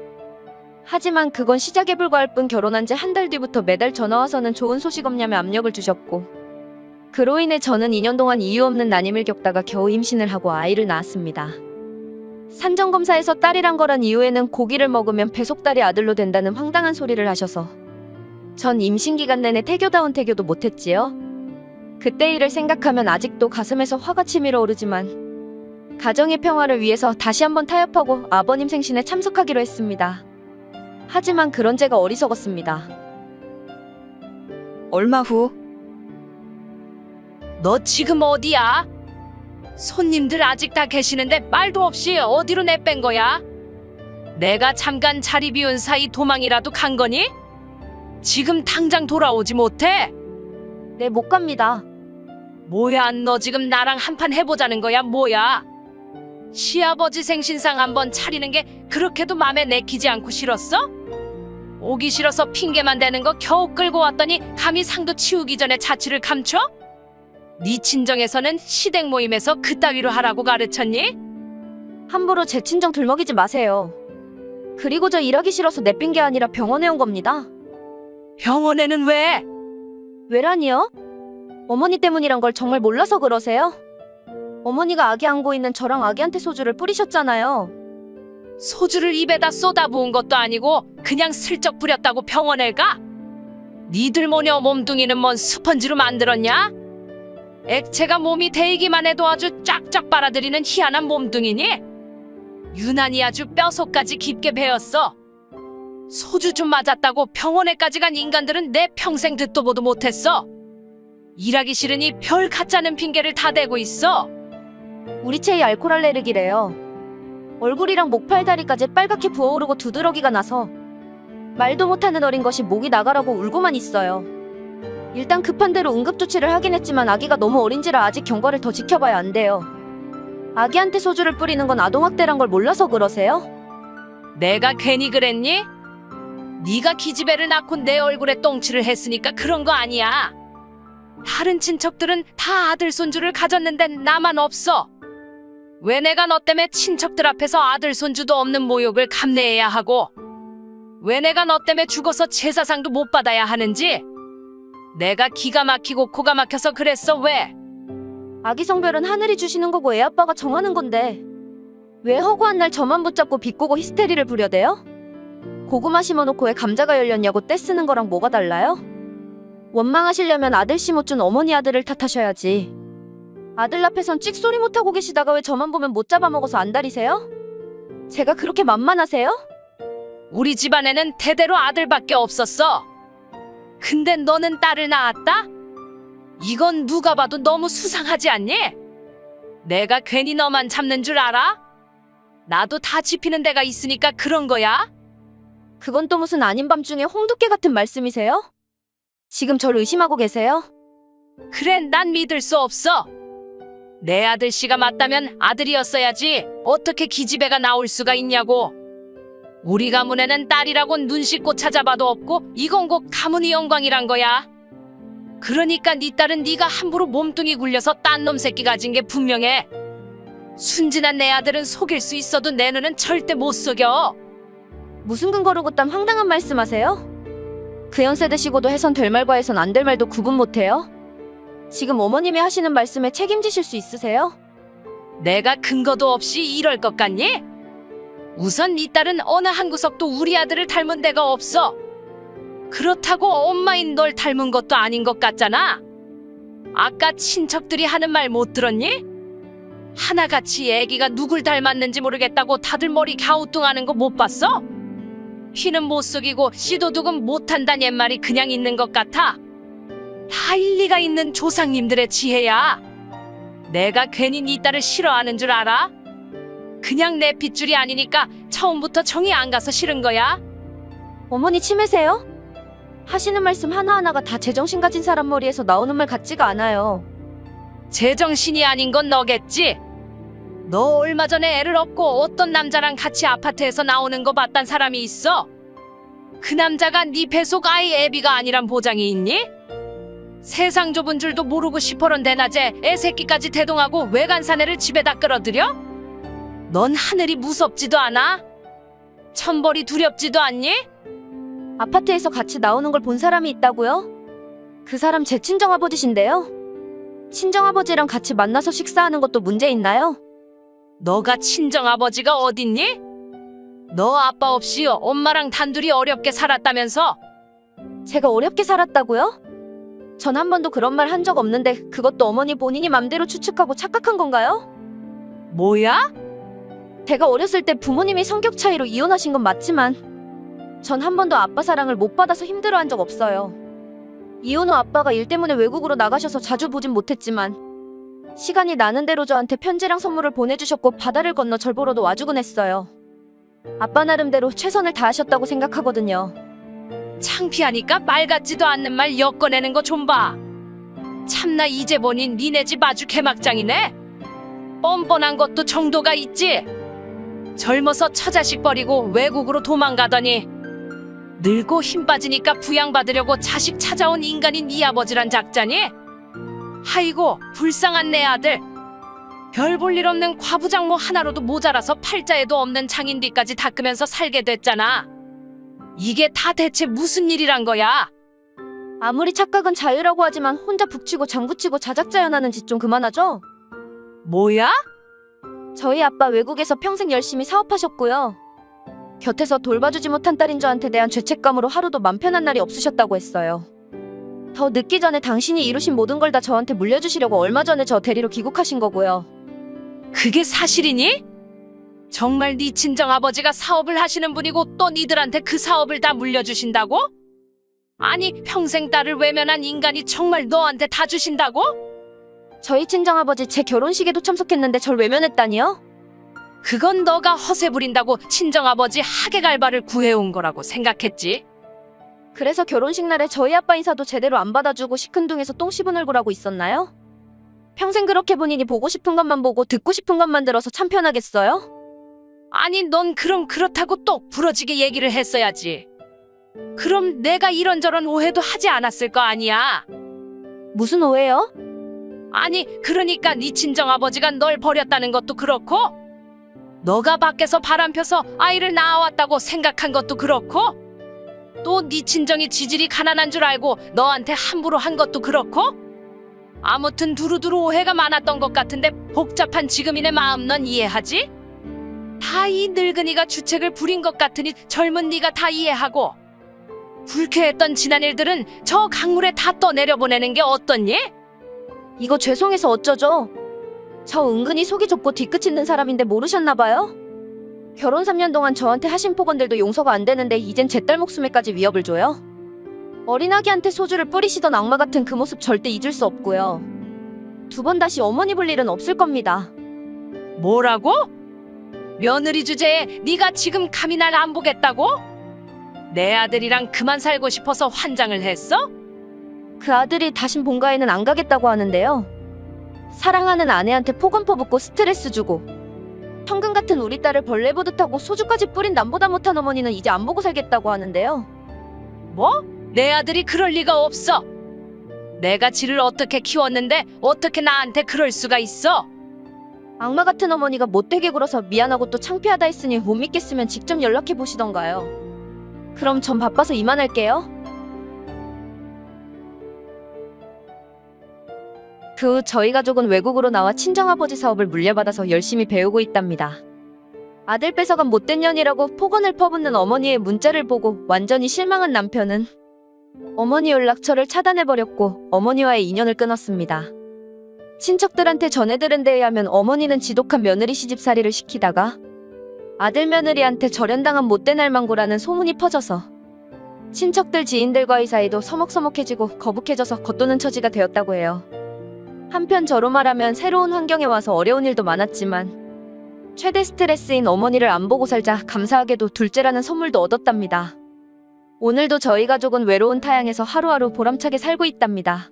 하지만 그건 시작에 불과할 뿐 결혼한 지 한 달 뒤부터 매달 전화와서는 좋은 소식 없냐며 압력을 주셨고 그로 인해 저는 2년 동안 이유 없는 난임을 겪다가 겨우 임신을 하고 아이를 낳았습니다. 산정검사에서 딸이란 거란 이유에는 고기를 먹으면 배속딸이 아들로 된다는 황당한 소리를 하셔서 전 임신 기간 내내 태교다운 태교도 못했지요. 그때 일을 생각하면 아직도 가슴에서 화가 치밀어 오르지만 가정의 평화를 위해서 다시 한번 타협하고 아버님 생신에 참석하기로 했습니다. 하지만 그런 제가 어리석었습니다. 얼마 후 너 지금 어디야? 손님들 아직 다 계시는데 말도 없이 어디로 내뺀 거야? 내가 잠깐 자리 비운 사이 도망이라도 간 거니? 지금 당장 돌아오지 못해? 네, 못 갑니다. 뭐야, 너 지금 나랑 한판 해보자는 거야, 뭐야? 시아버지 생신상 한번 차리는 게 그렇게도 맘에 내키지 않고 싫었어? 오기 싫어서 핑계만 대는 거 겨우 끌고 왔더니 감히 상도 치우기 전에 자취를 감춰? 네 친정에서는 시댁 모임에서 그따위로 하라고 가르쳤니? 함부로 제 친정 들먹이지 마세요. 그리고 저 일하기 싫어서 내빈 게 아니라 병원에 온 겁니다. 병원에는 왜? 왜라니요? 어머니 때문이란 걸 정말 몰라서 그러세요? 어머니가 아기 안고 있는 저랑 아기한테 소주를 뿌리셨잖아요. 소주를 입에다 쏟아부은 것도 아니고 그냥 슬쩍 뿌렸다고 병원에 가? 니들 모녀 몸뚱이는 뭔 스펀지로 만들었냐? 액체가 몸이 데이기만 해도 아주 쫙쫙 빨아들이는 희한한 몸뚱이니? 유난히 아주 뼛속까지 깊게 배었어. 소주 좀 맞았다고 병원에까지 간 인간들은 내 평생 듣도 보도 못했어. 일하기 싫으니 별 가짜는 핑계를 다 대고 있어. 우리 채이 알코올 알레르기래요. 얼굴이랑 목팔 다리까지 빨갛게 부어오르고 두드러기가 나서 말도 못하는 어린 것이 목이 나가라고 울고만 있어요. 일단 급한 대로 응급조치를 하긴 했지만 아기가 너무 어린지라 아직 경과를 더 지켜봐야 안 돼요. 아기한테 소주를 뿌리는 건 아동학대란 걸 몰라서 그러세요? 내가 괜히 그랬니? 네가 기집애를 낳고 내 얼굴에 똥칠을 했으니까 그런 거 아니야. 다른 친척들은 다 아들 손주를 가졌는데 나만 없어. 왜 내가 너 때문에 친척들 앞에서 아들 손주도 없는 모욕을 감내해야 하고 왜 내가 너 때문에 죽어서 제사상도 못 받아야 하는지 내가 기가 막히고 코가 막혀서 그랬어. 왜? 아기 성별은 하늘이 주시는 거고 애 아빠가 정하는 건데 왜 허구한 날 저만 붙잡고 비꼬고 히스테리를 부려대요? 고구마 심어놓고 왜 감자가 열렸냐고 떼쓰는 거랑 뭐가 달라요? 원망하시려면 아들 씨 못 준 어머니 아들을 탓하셔야지. 아들 앞에선 찍소리 못하고 계시다가 왜 저만 보면 못 잡아먹어서 안달이세요? 제가 그렇게 만만하세요? 우리 집안에는 대대로 아들밖에 없었어. 근데 너는 딸을 낳았다? 이건 누가 봐도 너무 수상하지 않니? 내가 괜히 너만 잡는 줄 알아? 나도 다 짚히는 데가 있으니까 그런 거야? 그건 또 무슨 아닌 밤중에 홍두깨 같은 말씀이세요? 지금 절 의심하고 계세요? 그래, 난 믿을 수 없어. 내 아들 씨가 맞다면 아들이었어야지. 어떻게 기집애가 나올 수가 있냐고. 우리 가문에는 딸이라고 눈 씻고 찾아봐도 없고 이건 곧 가문이 영광이란 거야. 그러니까 네 딸은 네가 함부로 몸뚱이 굴려서 딴 놈 새끼 가진 게 분명해. 순진한 내 아들은 속일 수 있어도 내 눈은 절대 못 속여. 무슨 근거로 그딴 황당한 말씀하세요? 그 연세 드시고도 해선 될 말과 해선 안 될 말도 구분 못해요? 지금 어머님이 하시는 말씀에 책임지실 수 있으세요? 내가 근거도 없이 이럴 것 같니? 우선 네 딸은 어느 한 구석도 우리 아들을 닮은 데가 없어. 그렇다고 엄마인 널 닮은 것도 아닌 것 같잖아. 아까 친척들이 하는 말 못 들었니? 하나같이 애기가 누굴 닮았는지 모르겠다고 다들 머리 갸우뚱하는 거 못 봤어? 피는 못 속이고 씨도둑은 못한다는 옛말이 그냥 있는 것 같아. 다 일리가 있는 조상님들의 지혜야. 내가 괜히 네 딸을 싫어하는 줄 알아? 그냥 내 핏줄이 아니니까 처음부터 정이 안 가서 싫은 거야. 어머니 치매세요? 하시는 말씀 하나하나가 다 제정신 가진 사람 머리에서 나오는 말 같지가 않아요. 제정신이 아닌 건 너겠지? 너 얼마 전에 애를 업고 어떤 남자랑 같이 아파트에서 나오는 거 봤단 사람이 있어? 그 남자가 네 뱃속 아이 애비가 아니란 보장이 있니? 세상 좁은 줄도 모르고 시퍼런 대낮에 애 새끼까지 대동하고 외간사내를 집에다 끌어들여? 넌 하늘이 무섭지도 않아? 천벌이 두렵지도 않니? 아파트에서 같이 나오는 걸 본 사람이 있다고요? 그 사람 제 친정아버지신데요. 친정아버지랑 같이 만나서 식사하는 것도 문제 있나요? 너가 친정아버지가 어딨니? 너 아빠 없이 엄마랑 단둘이 어렵게 살았다면서? 제가 어렵게 살았다고요? 전 한 번도 그런 말 한 적 없는데 그것도 어머니 본인이 맘대로 추측하고 착각한 건가요? 뭐야? 제가 어렸을 때 부모님이 성격 차이로 이혼하신 건 맞지만 전 한 번도 아빠 사랑을 못 받아서 힘들어한 적 없어요. 이혼 후 아빠가 일 때문에 외국으로 나가셔서 자주 보진 못했지만 시간이 나는 대로 저한테 편지랑 선물을 보내주셨고 바다를 건너 절 보러도 와주곤 했어요. 아빠 나름대로 최선을 다하셨다고 생각하거든요. 창피하니까 말 같지도 않는 말 엮어내는 거 좀 봐. 참나 이제 보니 니네 집 아주 개막장이네. 뻔뻔한 것도 정도가 있지. 젊어서 처자식 버리고 외국으로 도망가더니 늙고 힘 빠지니까 부양받으려고 자식 찾아온 인간인 네 아버지란 작자니? 아이고 불쌍한 내 아들. 별 볼 일 없는 과부장모 하나로도 모자라서 팔자에도 없는 장인 뒤까지 닦으면서 살게 됐잖아. 이게 다 대체 무슨 일이란 거야? 아무리 착각은 자유라고 하지만 혼자 북치고 장구치고 자작자연하는 짓 좀 그만하죠? 뭐야? 저희 아빠 외국에서 평생 열심히 사업하셨고요. 곁에서 돌봐주지 못한 딸인 저한테 대한 죄책감으로 하루도 맘 편한 날이 없으셨다고 했어요. 더 늦기 전에 당신이 이루신 모든 걸 다 저한테 물려주시려고 얼마 전에 저 데리러 귀국하신 거고요. 그게 사실이니? 정말 네 친정아버지가 사업을 하시는 분이고 또 니들한테 그 사업을 다 물려주신다고? 아니 평생 딸을 외면한 인간이 정말 너한테 다 주신다고? 저희 친정아버지 제 결혼식에도 참석했는데 절 외면했다니요? 그건 너가 허세 부린다고 친정아버지 하객알바를 구해온 거라고 생각했지. 그래서 결혼식 날에 저희 아빠 인사도 제대로 안 받아주고 시큰둥해서 똥 씹은 얼굴 하고 있었나요? 평생 그렇게 본인이 보고 싶은 것만 보고 듣고 싶은 것만 들어서 참 편하겠어요? 아니 넌 그럼 그렇다고 똑 부러지게 얘기를 했어야지. 그럼 내가 이런저런 오해도 하지 않았을 거 아니야. 무슨 오해요? 아니 그러니까 네 친정아버지가 널 버렸다는 것도 그렇고 너가 밖에서 바람펴서 아이를 낳아왔다고 생각한 것도 그렇고 또 네 친정이 지질이 가난한 줄 알고 너한테 함부로 한 것도 그렇고 아무튼 두루두루 오해가 많았던 것 같은데 복잡한 지금이네 마음 넌 이해하지? 다 이 늙은이가 주책을 부린 것 같으니 젊은 네가 다 이해하고 불쾌했던 지난 일들은 저 강물에 다 떠내려보내는 게 어떻니? 이거 죄송해서 어쩌죠? 저 은근히 속이 좁고 뒤끝 있는 사람인데 모르셨나봐요? 결혼 3년 동안 저한테 하신 폭언들도 용서가 안 되는데 이젠 제 딸 목숨에까지 위협을 줘요? 어린아기한테 소주를 뿌리시던 악마 같은 그 모습 절대 잊을 수 없고요. 두 번 다시 어머니 볼 일은 없을 겁니다. 뭐라고? 며느리 주제에 네가 지금 감히 날 안 보겠다고? 내 아들이랑 그만 살고 싶어서 환장을 했어? 그 아들이 다신 본가에는 안 가겠다고 하는데요. 사랑하는 아내한테 폭언 퍼붓고 스트레스 주고 현금 같은 우리 딸을 벌레 보듯 하고 소주까지 뿌린 남보다 못한 어머니는 이제 안 보고 살겠다고 하는데요. 뭐? 내 아들이 그럴 리가 없어. 내가 지를 어떻게 키웠는데 어떻게 나한테 그럴 수가 있어? 악마 같은 어머니가 못되게 굴어서 미안하고 또 창피하다 했으니 못 믿겠으면 직접 연락해 보시던가요. 그럼 전 바빠서 이만할게요. 그 후 저희 가족은 외국으로 나와 친정아버지 사업을 물려받아서 열심히 배우고 있답니다. 아들 뺏어간 못된 년이라고 폭언을 퍼붓는 어머니의 문자를 보고 완전히 실망한 남편은 어머니 연락처를 차단해버렸고 어머니와의 인연을 끊었습니다. 친척들한테 전해들은 데에 하면 어머니는 지독한 며느리 시집살이를 시키다가 아들 며느리한테 절연당한 못된 할망구라는 소문이 퍼져서 친척들 지인들과의 사이도 서먹서먹해지고 거북해져서 겉도는 처지가 되었다고 해요. 한편 저로 말하면 새로운 환경에 와서 어려운 일도 많았지만 최대 스트레스인 어머니를 안 보고 살자 감사하게도 둘째라는 선물도 얻었답니다. 오늘도 저희 가족은 외로운 타향에서 하루하루 보람차게 살고 있답니다.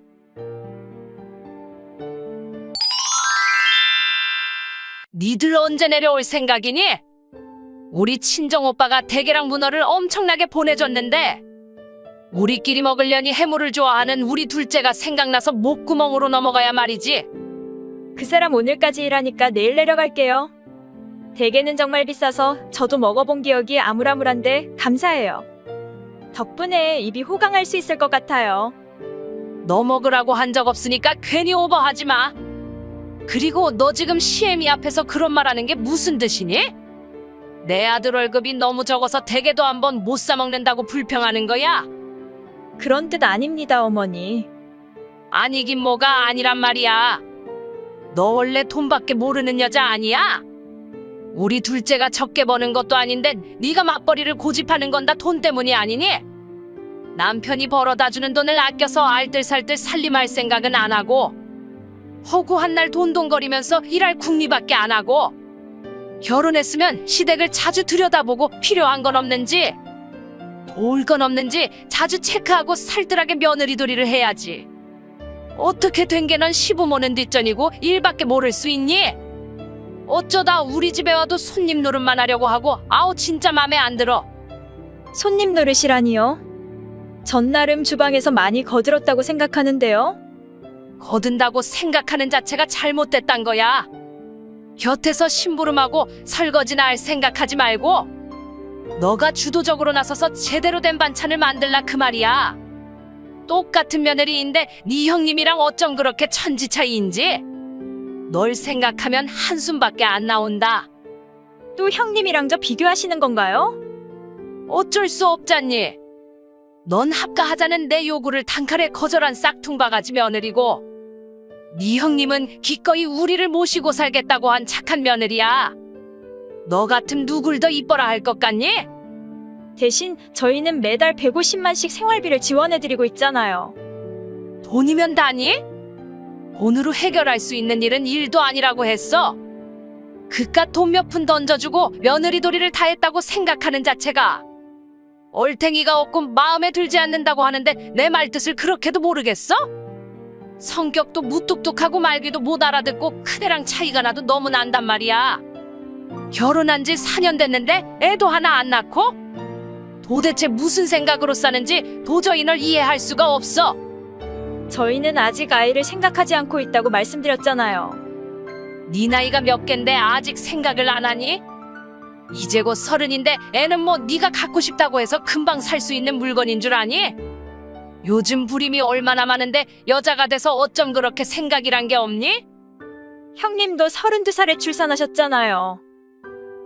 니들 언제 내려올 생각이니? 우리 친정오빠가 대게랑 문어를 엄청나게 보내줬는데 우리끼리 먹으려니 해물을 좋아하는 우리 둘째가 생각나서 목구멍으로 넘어가야 말이지. 그 사람 오늘까지 일하니까 내일 내려갈게요. 대게는 정말 비싸서 저도 먹어본 기억이 아물아물한데 감사해요. 덕분에 입이 호강할 수 있을 것 같아요. 너 먹으라고 한 적 없으니까 괜히 오버하지 마. 그리고 너 지금 시애미 앞에서 그런 말하는 게 무슨 뜻이니? 내 아들 월급이 너무 적어서 대게도 한번 못 사 먹는다고 불평하는 거야? 그런 뜻 아닙니다, 어머니. 아니긴 뭐가 아니란 말이야. 너 원래 돈밖에 모르는 여자 아니야? 우리 둘째가 적게 버는 것도 아닌데 네가 맞벌이를 고집하는 건 다 돈 때문이 아니니? 남편이 벌어다 주는 돈을 아껴서 알뜰살뜰 살림할 생각은 안 하고 허구한 날 돈돈거리면서 일할 궁리밖에 안 하고 결혼했으면 시댁을 자주 들여다보고 필요한 건 없는지 도울 건 없는지 자주 체크하고 살뜰하게 며느리돌이를 해야지. 어떻게 된 게 넌 시부모는 뒷전이고 일밖에 모를 수 있니? 어쩌다 우리 집에 와도 손님 노릇만 하려고 하고 아우 진짜 맘에 안 들어. 손님 노릇이라니요? 전 나름 주방에서 많이 거들었다고 생각하는데요. 거든다고 생각하는 자체가 잘못됐단 거야. 곁에서 심부름하고 설거지나 할 생각하지 말고 너가 주도적으로 나서서 제대로 된 반찬을 만들라 그 말이야. 똑같은 며느리인데 네 형님이랑 어쩜 그렇게 천지 차이인지 널 생각하면 한숨밖에 안 나온다. 또 형님이랑 저 비교하시는 건가요? 어쩔 수 없잖니. 넌 합가하자는 내 요구를 단칼에 거절한 싹퉁바가지 며느리고 네 형님은 기꺼이 우리를 모시고 살겠다고 한 착한 며느리야. 너 같음 누굴 더 이뻐라 할 것 같니? 대신 저희는 매달 150만씩 생활비를 지원해드리고 있잖아요. 돈이면 다니? 돈으로 해결할 수 있는 일은 일도 아니라고 했어. 그깟 돈 몇 푼 던져주고 며느리도리를 다 했다고 생각하는 자체가 얼탱이가 없고 마음에 들지 않는다고 하는데 내 말뜻을 그렇게도 모르겠어? 성격도 무뚝뚝하고 말귀도 못 알아듣고 큰애랑 차이가 나도 너무 난단 말이야. 결혼한 지 4년 됐는데 애도 하나 안 낳고? 도대체 무슨 생각으로 사는지 도저히 널 이해할 수가 없어. 저희는 아직 아이를 생각하지 않고 있다고 말씀드렸잖아요. 네 나이가 몇 갠데 아직 생각을 안 하니? 이제 곧 30인데 애는 뭐 네가 갖고 싶다고 해서 금방 살 수 있는 물건인 줄 아니? 요즘 불임이 얼마나 많은데 여자가 돼서 어쩜 그렇게 생각이란 게 없니? 형님도 32살에 출산하셨잖아요.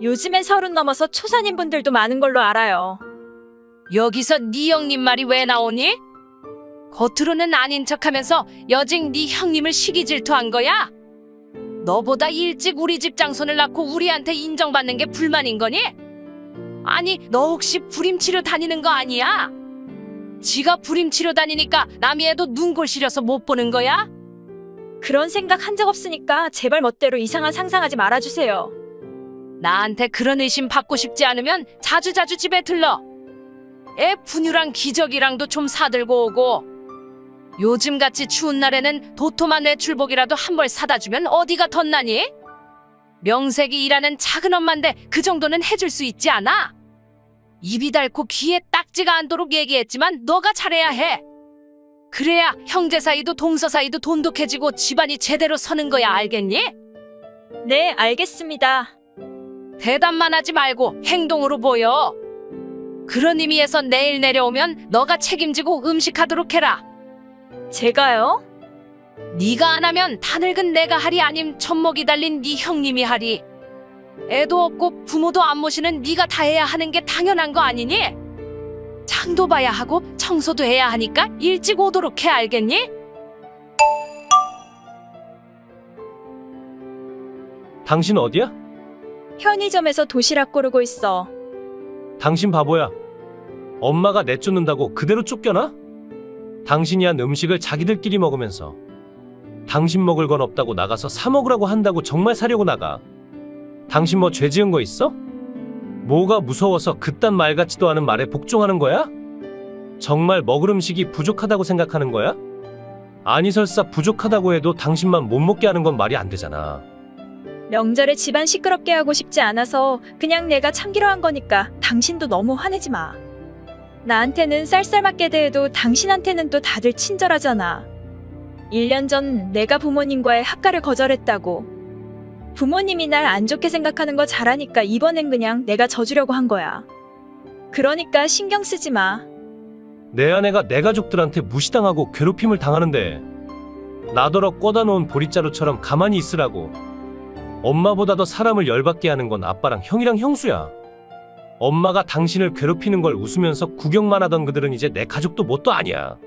요즘엔 30 넘어서 초산인 분들도 많은 걸로 알아요. 여기서 네 형님 말이 왜 나오니? 겉으로는 아닌 척하면서 여직 네 형님을 시기 질투한 거야? 너보다 일찍 우리 집 장손을 낳고 우리한테 인정받는 게 불만인 거니? 아니 너 혹시 불임치료 다니는 거 아니야? 지가 불임치료 다니니까 남이 애도 눈골 시려서 못 보는 거야? 그런 생각 한 적 없으니까 제발 멋대로 이상한 상상하지 말아주세요. 나한테 그런 의심 받고 싶지 않으면 자주자주 집에 들러. 애 분유랑 기저귀랑도 좀 사들고 오고 요즘같이 추운 날에는 도톰한 외출복이라도 한 벌 사다 주면 어디가 덧나니? 명색이 일하는 작은 엄마인데 그 정도는 해줄 수 있지 않아? 입이 닳고 귀에 딱지가 않도록 얘기했지만 너가 잘해야 해. 그래야 형제 사이도 동서 사이도 돈독해지고 집안이 제대로 서는 거야, 알겠니? 네, 알겠습니다. 대답만 하지 말고 행동으로 보여. 그런 의미에서 내일 내려오면 너가 책임지고 음식하도록 해라. 제가요? 네가 안 하면 다 늙은 내가 하리, 아님 젖먹이 달린 네 형님이 하리. 애도 없고 부모도 안 모시는 네가 다 해야 하는 게 당연한 거 아니니? 장도 봐야 하고 청소도 해야 하니까 일찍 오도록 해, 알겠니? 당신 어디야? 편의점에서 도시락 고르고 있어. 당신 바보야. 엄마가 내쫓는다고 그대로 쫓겨나? 당신이 한 음식을 자기들끼리 먹으면서 당신 먹을 건 없다고 나가서 사 먹으라고 한다고 정말 사려고 나가. 당신 뭐 죄 지은 거 있어? 뭐가 무서워서 그딴 말 같지도 않은 말에 복종하는 거야? 정말 먹을 음식이 부족하다고 생각하는 거야? 아니 설사 부족하다고 해도 당신만 못 먹게 하는 건 말이 안 되잖아. 명절에 집안 시끄럽게 하고 싶지 않아서 그냥 내가 참기로 한 거니까 당신도 너무 화내지 마. 나한테는 쌀쌀맞게 대해도 당신한테는 또 다들 친절하잖아. 1년 전 내가 부모님과의 합가를 거절했다고. 부모님이 날 안 좋게 생각하는 거 잘 아니까 이번엔 그냥 내가 져주려고 한 거야. 그러니까 신경 쓰지 마. 내 아내가 내 가족들한테 무시당하고 괴롭힘을 당하는데 나더러 꿔다 놓은 보릿자루처럼 가만히 있으라고. 엄마보다 더 사람을 열받게 하는 건 아빠랑 형이랑 형수야. 엄마가 당신을 괴롭히는 걸 웃으면서 구경만 하던 그들은 이제 내 가족도 뭣도 아니야.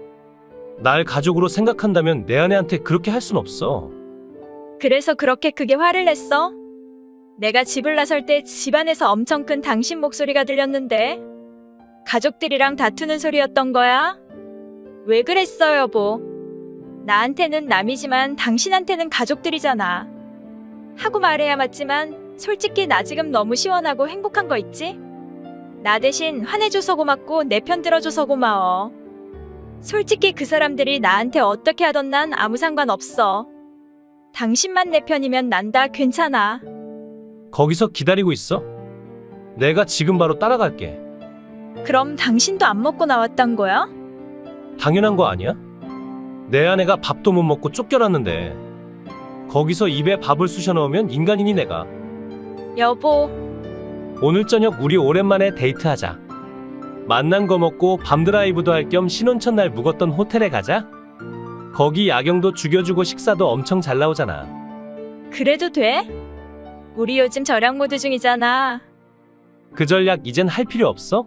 날 가족으로 생각한다면 내 아내한테 그렇게 할 순 없어. 그래서 그렇게 크게 화를 냈어? 내가 집을 나설 때 집안에서 엄청 큰 당신 목소리가 들렸는데 가족들이랑 다투는 소리였던 거야? 왜 그랬어, 여보? 나한테는 남이지만 당신한테는 가족들이잖아. 하고 말해야 맞지만 솔직히 나 지금 너무 시원하고 행복한 거 있지? 나 대신 화내줘서 고맙고 내 편 들어줘서 고마워. 솔직히 그 사람들이 나한테 어떻게 하던 난 아무 상관없어. 당신만 내 편이면 난 다 괜찮아. 거기서 기다리고 있어. 내가 지금 바로 따라갈게. 그럼 당신도 안 먹고 나왔단 거야? 당연한 거 아니야? 내 아내가 밥도 못 먹고 쫓겨났는데 거기서 입에 밥을 쑤셔 넣으면 인간이니 내가. 여보, 오늘 저녁 우리 오랜만에 데이트하자. 만난 거 먹고 밤드라이브도 할 겸 신혼 첫날 묵었던 호텔에 가자. 거기 야경도 죽여주고 식사도 엄청 잘 나오잖아. 그래도 돼? 우리 요즘 절약 모드 중이잖아. 그 전략 이젠 할 필요 없어?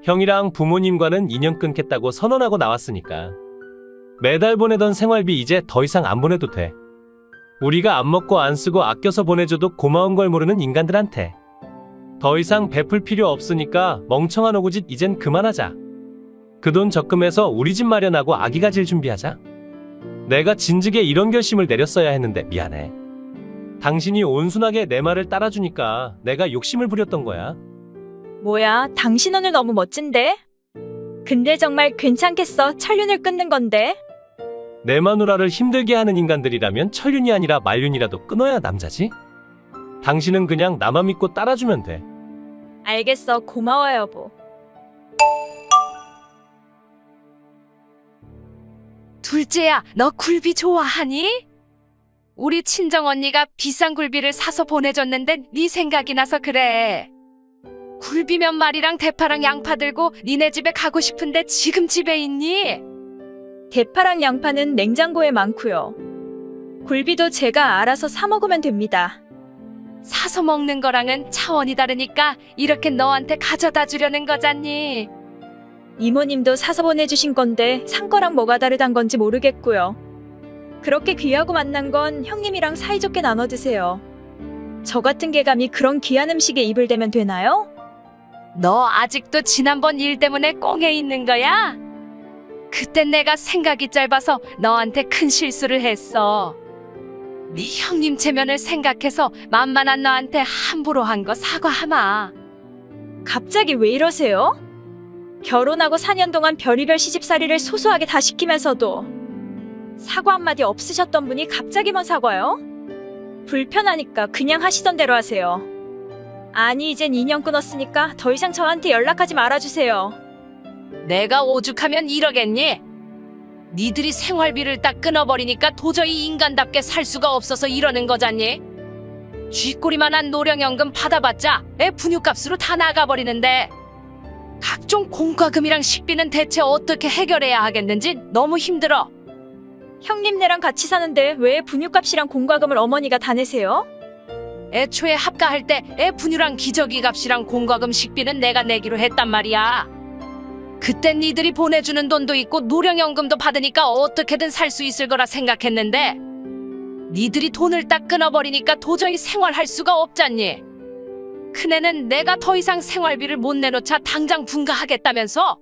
형이랑 부모님과는 인연 끊겠다고 선언하고 나왔으니까. 매달 보내던 생활비 이제 더 이상 안 보내도 돼. 우리가 안 먹고 안 쓰고 아껴서 보내줘도 고마운 걸 모르는 인간들한테. 더 이상 베풀 필요 없으니까 멍청한 오구짓 이젠 그만하자. 그 돈 적금해서 우리 집 마련하고 아기 가질 준비하자. 내가 진즉에 이런 결심을 내렸어야 했는데 미안해. 당신이 온순하게 내 말을 따라주니까 내가 욕심을 부렸던 거야. 뭐야, 당신 오늘 너무 멋진데? 근데 정말 괜찮겠어, 천륜을 끊는 건데? 내 마누라를 힘들게 하는 인간들이라면 천륜이 아니라 만륜이라도 끊어야 남자지? 당신은 그냥 나만 믿고 따라주면 돼. 알겠어, 고마워 여보. 둘째야, 너 굴비 좋아하니? 우리 친정언니가 비싼 굴비를 사서 보내줬는데 네 생각이 나서 그래. 굴비 몇 마리랑 대파랑 양파 들고 니네 집에 가고 싶은데 지금 집에 있니? 대파랑 양파는 냉장고에 많고요. 굴비도 제가 알아서 사 먹으면 됩니다. 사서 먹는 거랑은 차원이 다르니까 이렇게 너한테 가져다 주려는 거잖니. 이모님도 사서 보내주신 건데 산 거랑 뭐가 다르단 건지 모르겠고요. 그렇게 귀하고 만난 건 형님이랑 사이좋게 나눠 드세요. 저 같은 개감이 그런 귀한 음식에 입을 대면 되나요? 너 아직도 지난번 일 때문에 꽁에 있는 거야? 그땐 내가 생각이 짧아서 너한테 큰 실수를 했어. 네 형님 체면을 생각해서 만만한 너한테 함부로 한 거 사과하마. 갑자기 왜 이러세요? 결혼하고 4년 동안 별의별 시집살이를 소소하게 다 시키면서도 사과 한마디 없으셨던 분이 갑자기 뭔 사과요? 불편하니까 그냥 하시던 대로 하세요. 아니 이젠 인연 끊었으니까 더 이상 저한테 연락하지 말아주세요. 내가 오죽하면 이러겠니? 니들이 생활비를 딱 끊어버리니까 도저히 인간답게 살 수가 없어서 이러는 거잖니? 쥐꼬리만한 노령연금 받아봤자 애 분유값으로 다 나가버리는데 각종 공과금이랑 식비는 대체 어떻게 해결해야 하겠는지 너무 힘들어. 형님네랑 같이 사는데 왜 분유값이랑 공과금을 어머니가 다 내세요? 애초에 합가할 때 애 분유랑 기저귀 값이랑 공과금 식비는 내가 내기로 했단 말이야. 그때 니들이 보내주는 돈도 있고 노령연금도 받으니까 어떻게든 살 수 있을 거라 생각했는데 니들이 돈을 딱 끊어버리니까 도저히 생활할 수가 없잖니. 큰애는 내가 더 이상 생활비를 못 내놓자 당장 분가하겠다면서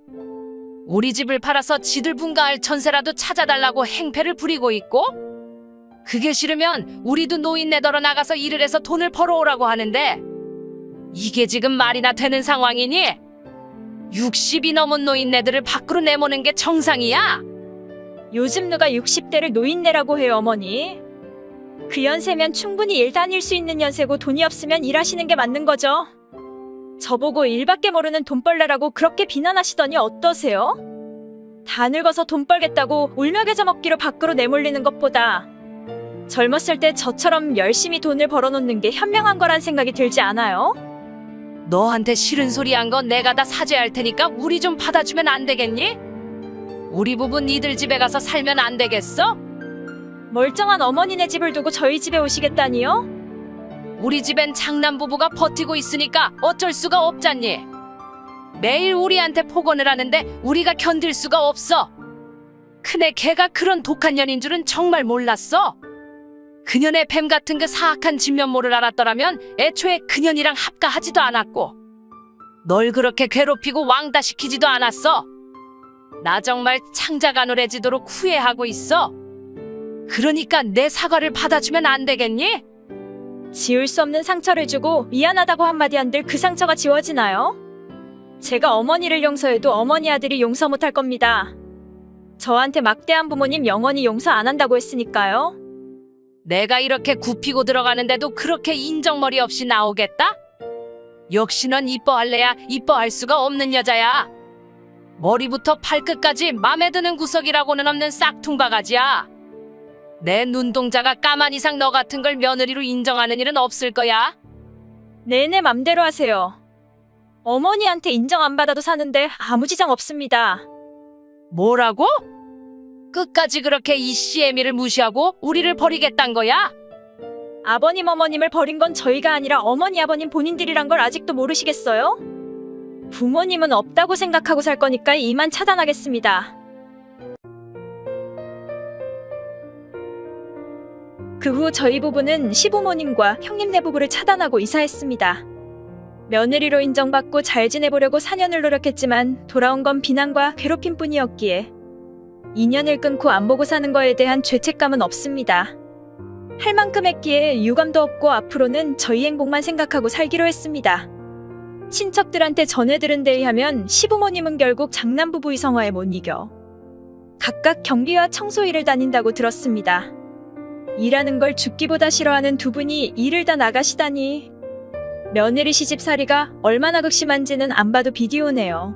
우리 집을 팔아서 지들 분가할 전세라도 찾아달라고 행패를 부리고 있고, 그게 싫으면 우리도 노인네더러 나가서 일을 해서 돈을 벌어오라고 하는데 이게 지금 말이나 되는 상황이니? 60이 넘은 노인네들을 밖으로 내모는 게 정상이야? 요즘 누가 60대를 노인네라고 해요, 어머니. 그 연세면 충분히 일 다닐 수 있는 연세고 돈이 없으면 일하시는 게 맞는 거죠. 저보고 일밖에 모르는 돈벌레라고 그렇게 비난하시더니 어떠세요? 다 늙어서 돈 벌겠다고 울며 겨자 먹기로 밖으로 내몰리는 것보다 젊었을 때 저처럼 열심히 돈을 벌어놓는 게 현명한 거란 생각이 들지 않아요? 너한테 싫은 소리 한 건 내가 다 사죄할 테니까 우리 좀 받아주면 안 되겠니? 우리 부부 니들 집에 가서 살면 안 되겠어? 멀쩡한 어머니네 집을 두고 저희 집에 오시겠다니요? 우리 집엔 장남 부부가 버티고 있으니까 어쩔 수가 없잖니. 매일 우리한테 폭언을 하는데 우리가 견딜 수가 없어. 큰애 걔가 그런 독한 년인 줄은 정말 몰랐어. 그년의 뱀 같은 그 사악한 진면모를 알았더라면 애초에 그년이랑 합가하지도 않았고 널 그렇게 괴롭히고 왕따시키지도 않았어. 나 정말 창자가노래지도록 후회하고 있어. 그러니까 내 사과를 받아주면 안 되겠니? 지울 수 없는 상처를 주고 미안하다고 한마디 한들 그 상처가 지워지나요? 제가 어머니를 용서해도 어머니 아들이 용서 못할 겁니다. 저한테 막대한 부모님 영원히 용서 안 한다고 했으니까요. 내가 이렇게 굽히고 들어가는데도 그렇게 인정머리 없이 나오겠다? 역시 넌 이뻐할래야 이뻐할 수가 없는 여자야. 머리부터 발끝까지 맘에 드는 구석이라고는 없는 싹퉁바가지야. 내 눈동자가 까만 이상 너 같은 걸 며느리로 인정하는 일은 없을 거야. 네네 맘대로 하세요. 어머니한테 인정 안 받아도 사는데 아무 지장 없습니다. 뭐라고? 끝까지 그렇게 이 씨애미를 무시하고 우리를 버리겠단 거야? 아버님 어머님을 버린 건 저희가 아니라 어머니 아버님 본인들이란 걸 아직도 모르시겠어요? 부모님은 없다고 생각하고 살 거니까 이만 차단하겠습니다. 그 후 저희 부부는 시부모님과 형님네 부부를 차단하고 이사했습니다. 며느리로 인정받고 잘 지내보려고 4년을 노력했지만 돌아온 건 비난과 괴롭힘뿐이었기에 인연을 끊고 안 보고 사는 거에 대한 죄책감은 없습니다. 할 만큼 했기에 유감도 없고 앞으로는 저희 행복만 생각하고 살기로 했습니다. 친척들한테 전해 들은 데 의하면 시부모님은 결국 장남부부 이성화에 못 이겨 각각 경비와 청소 일을 다닌다고 들었습니다. 일하는 걸 죽기보다 싫어하는 두 분이 일을 다 나가시다니. 며느리 시집살이가 얼마나 극심한지는 안 봐도 비디오네요.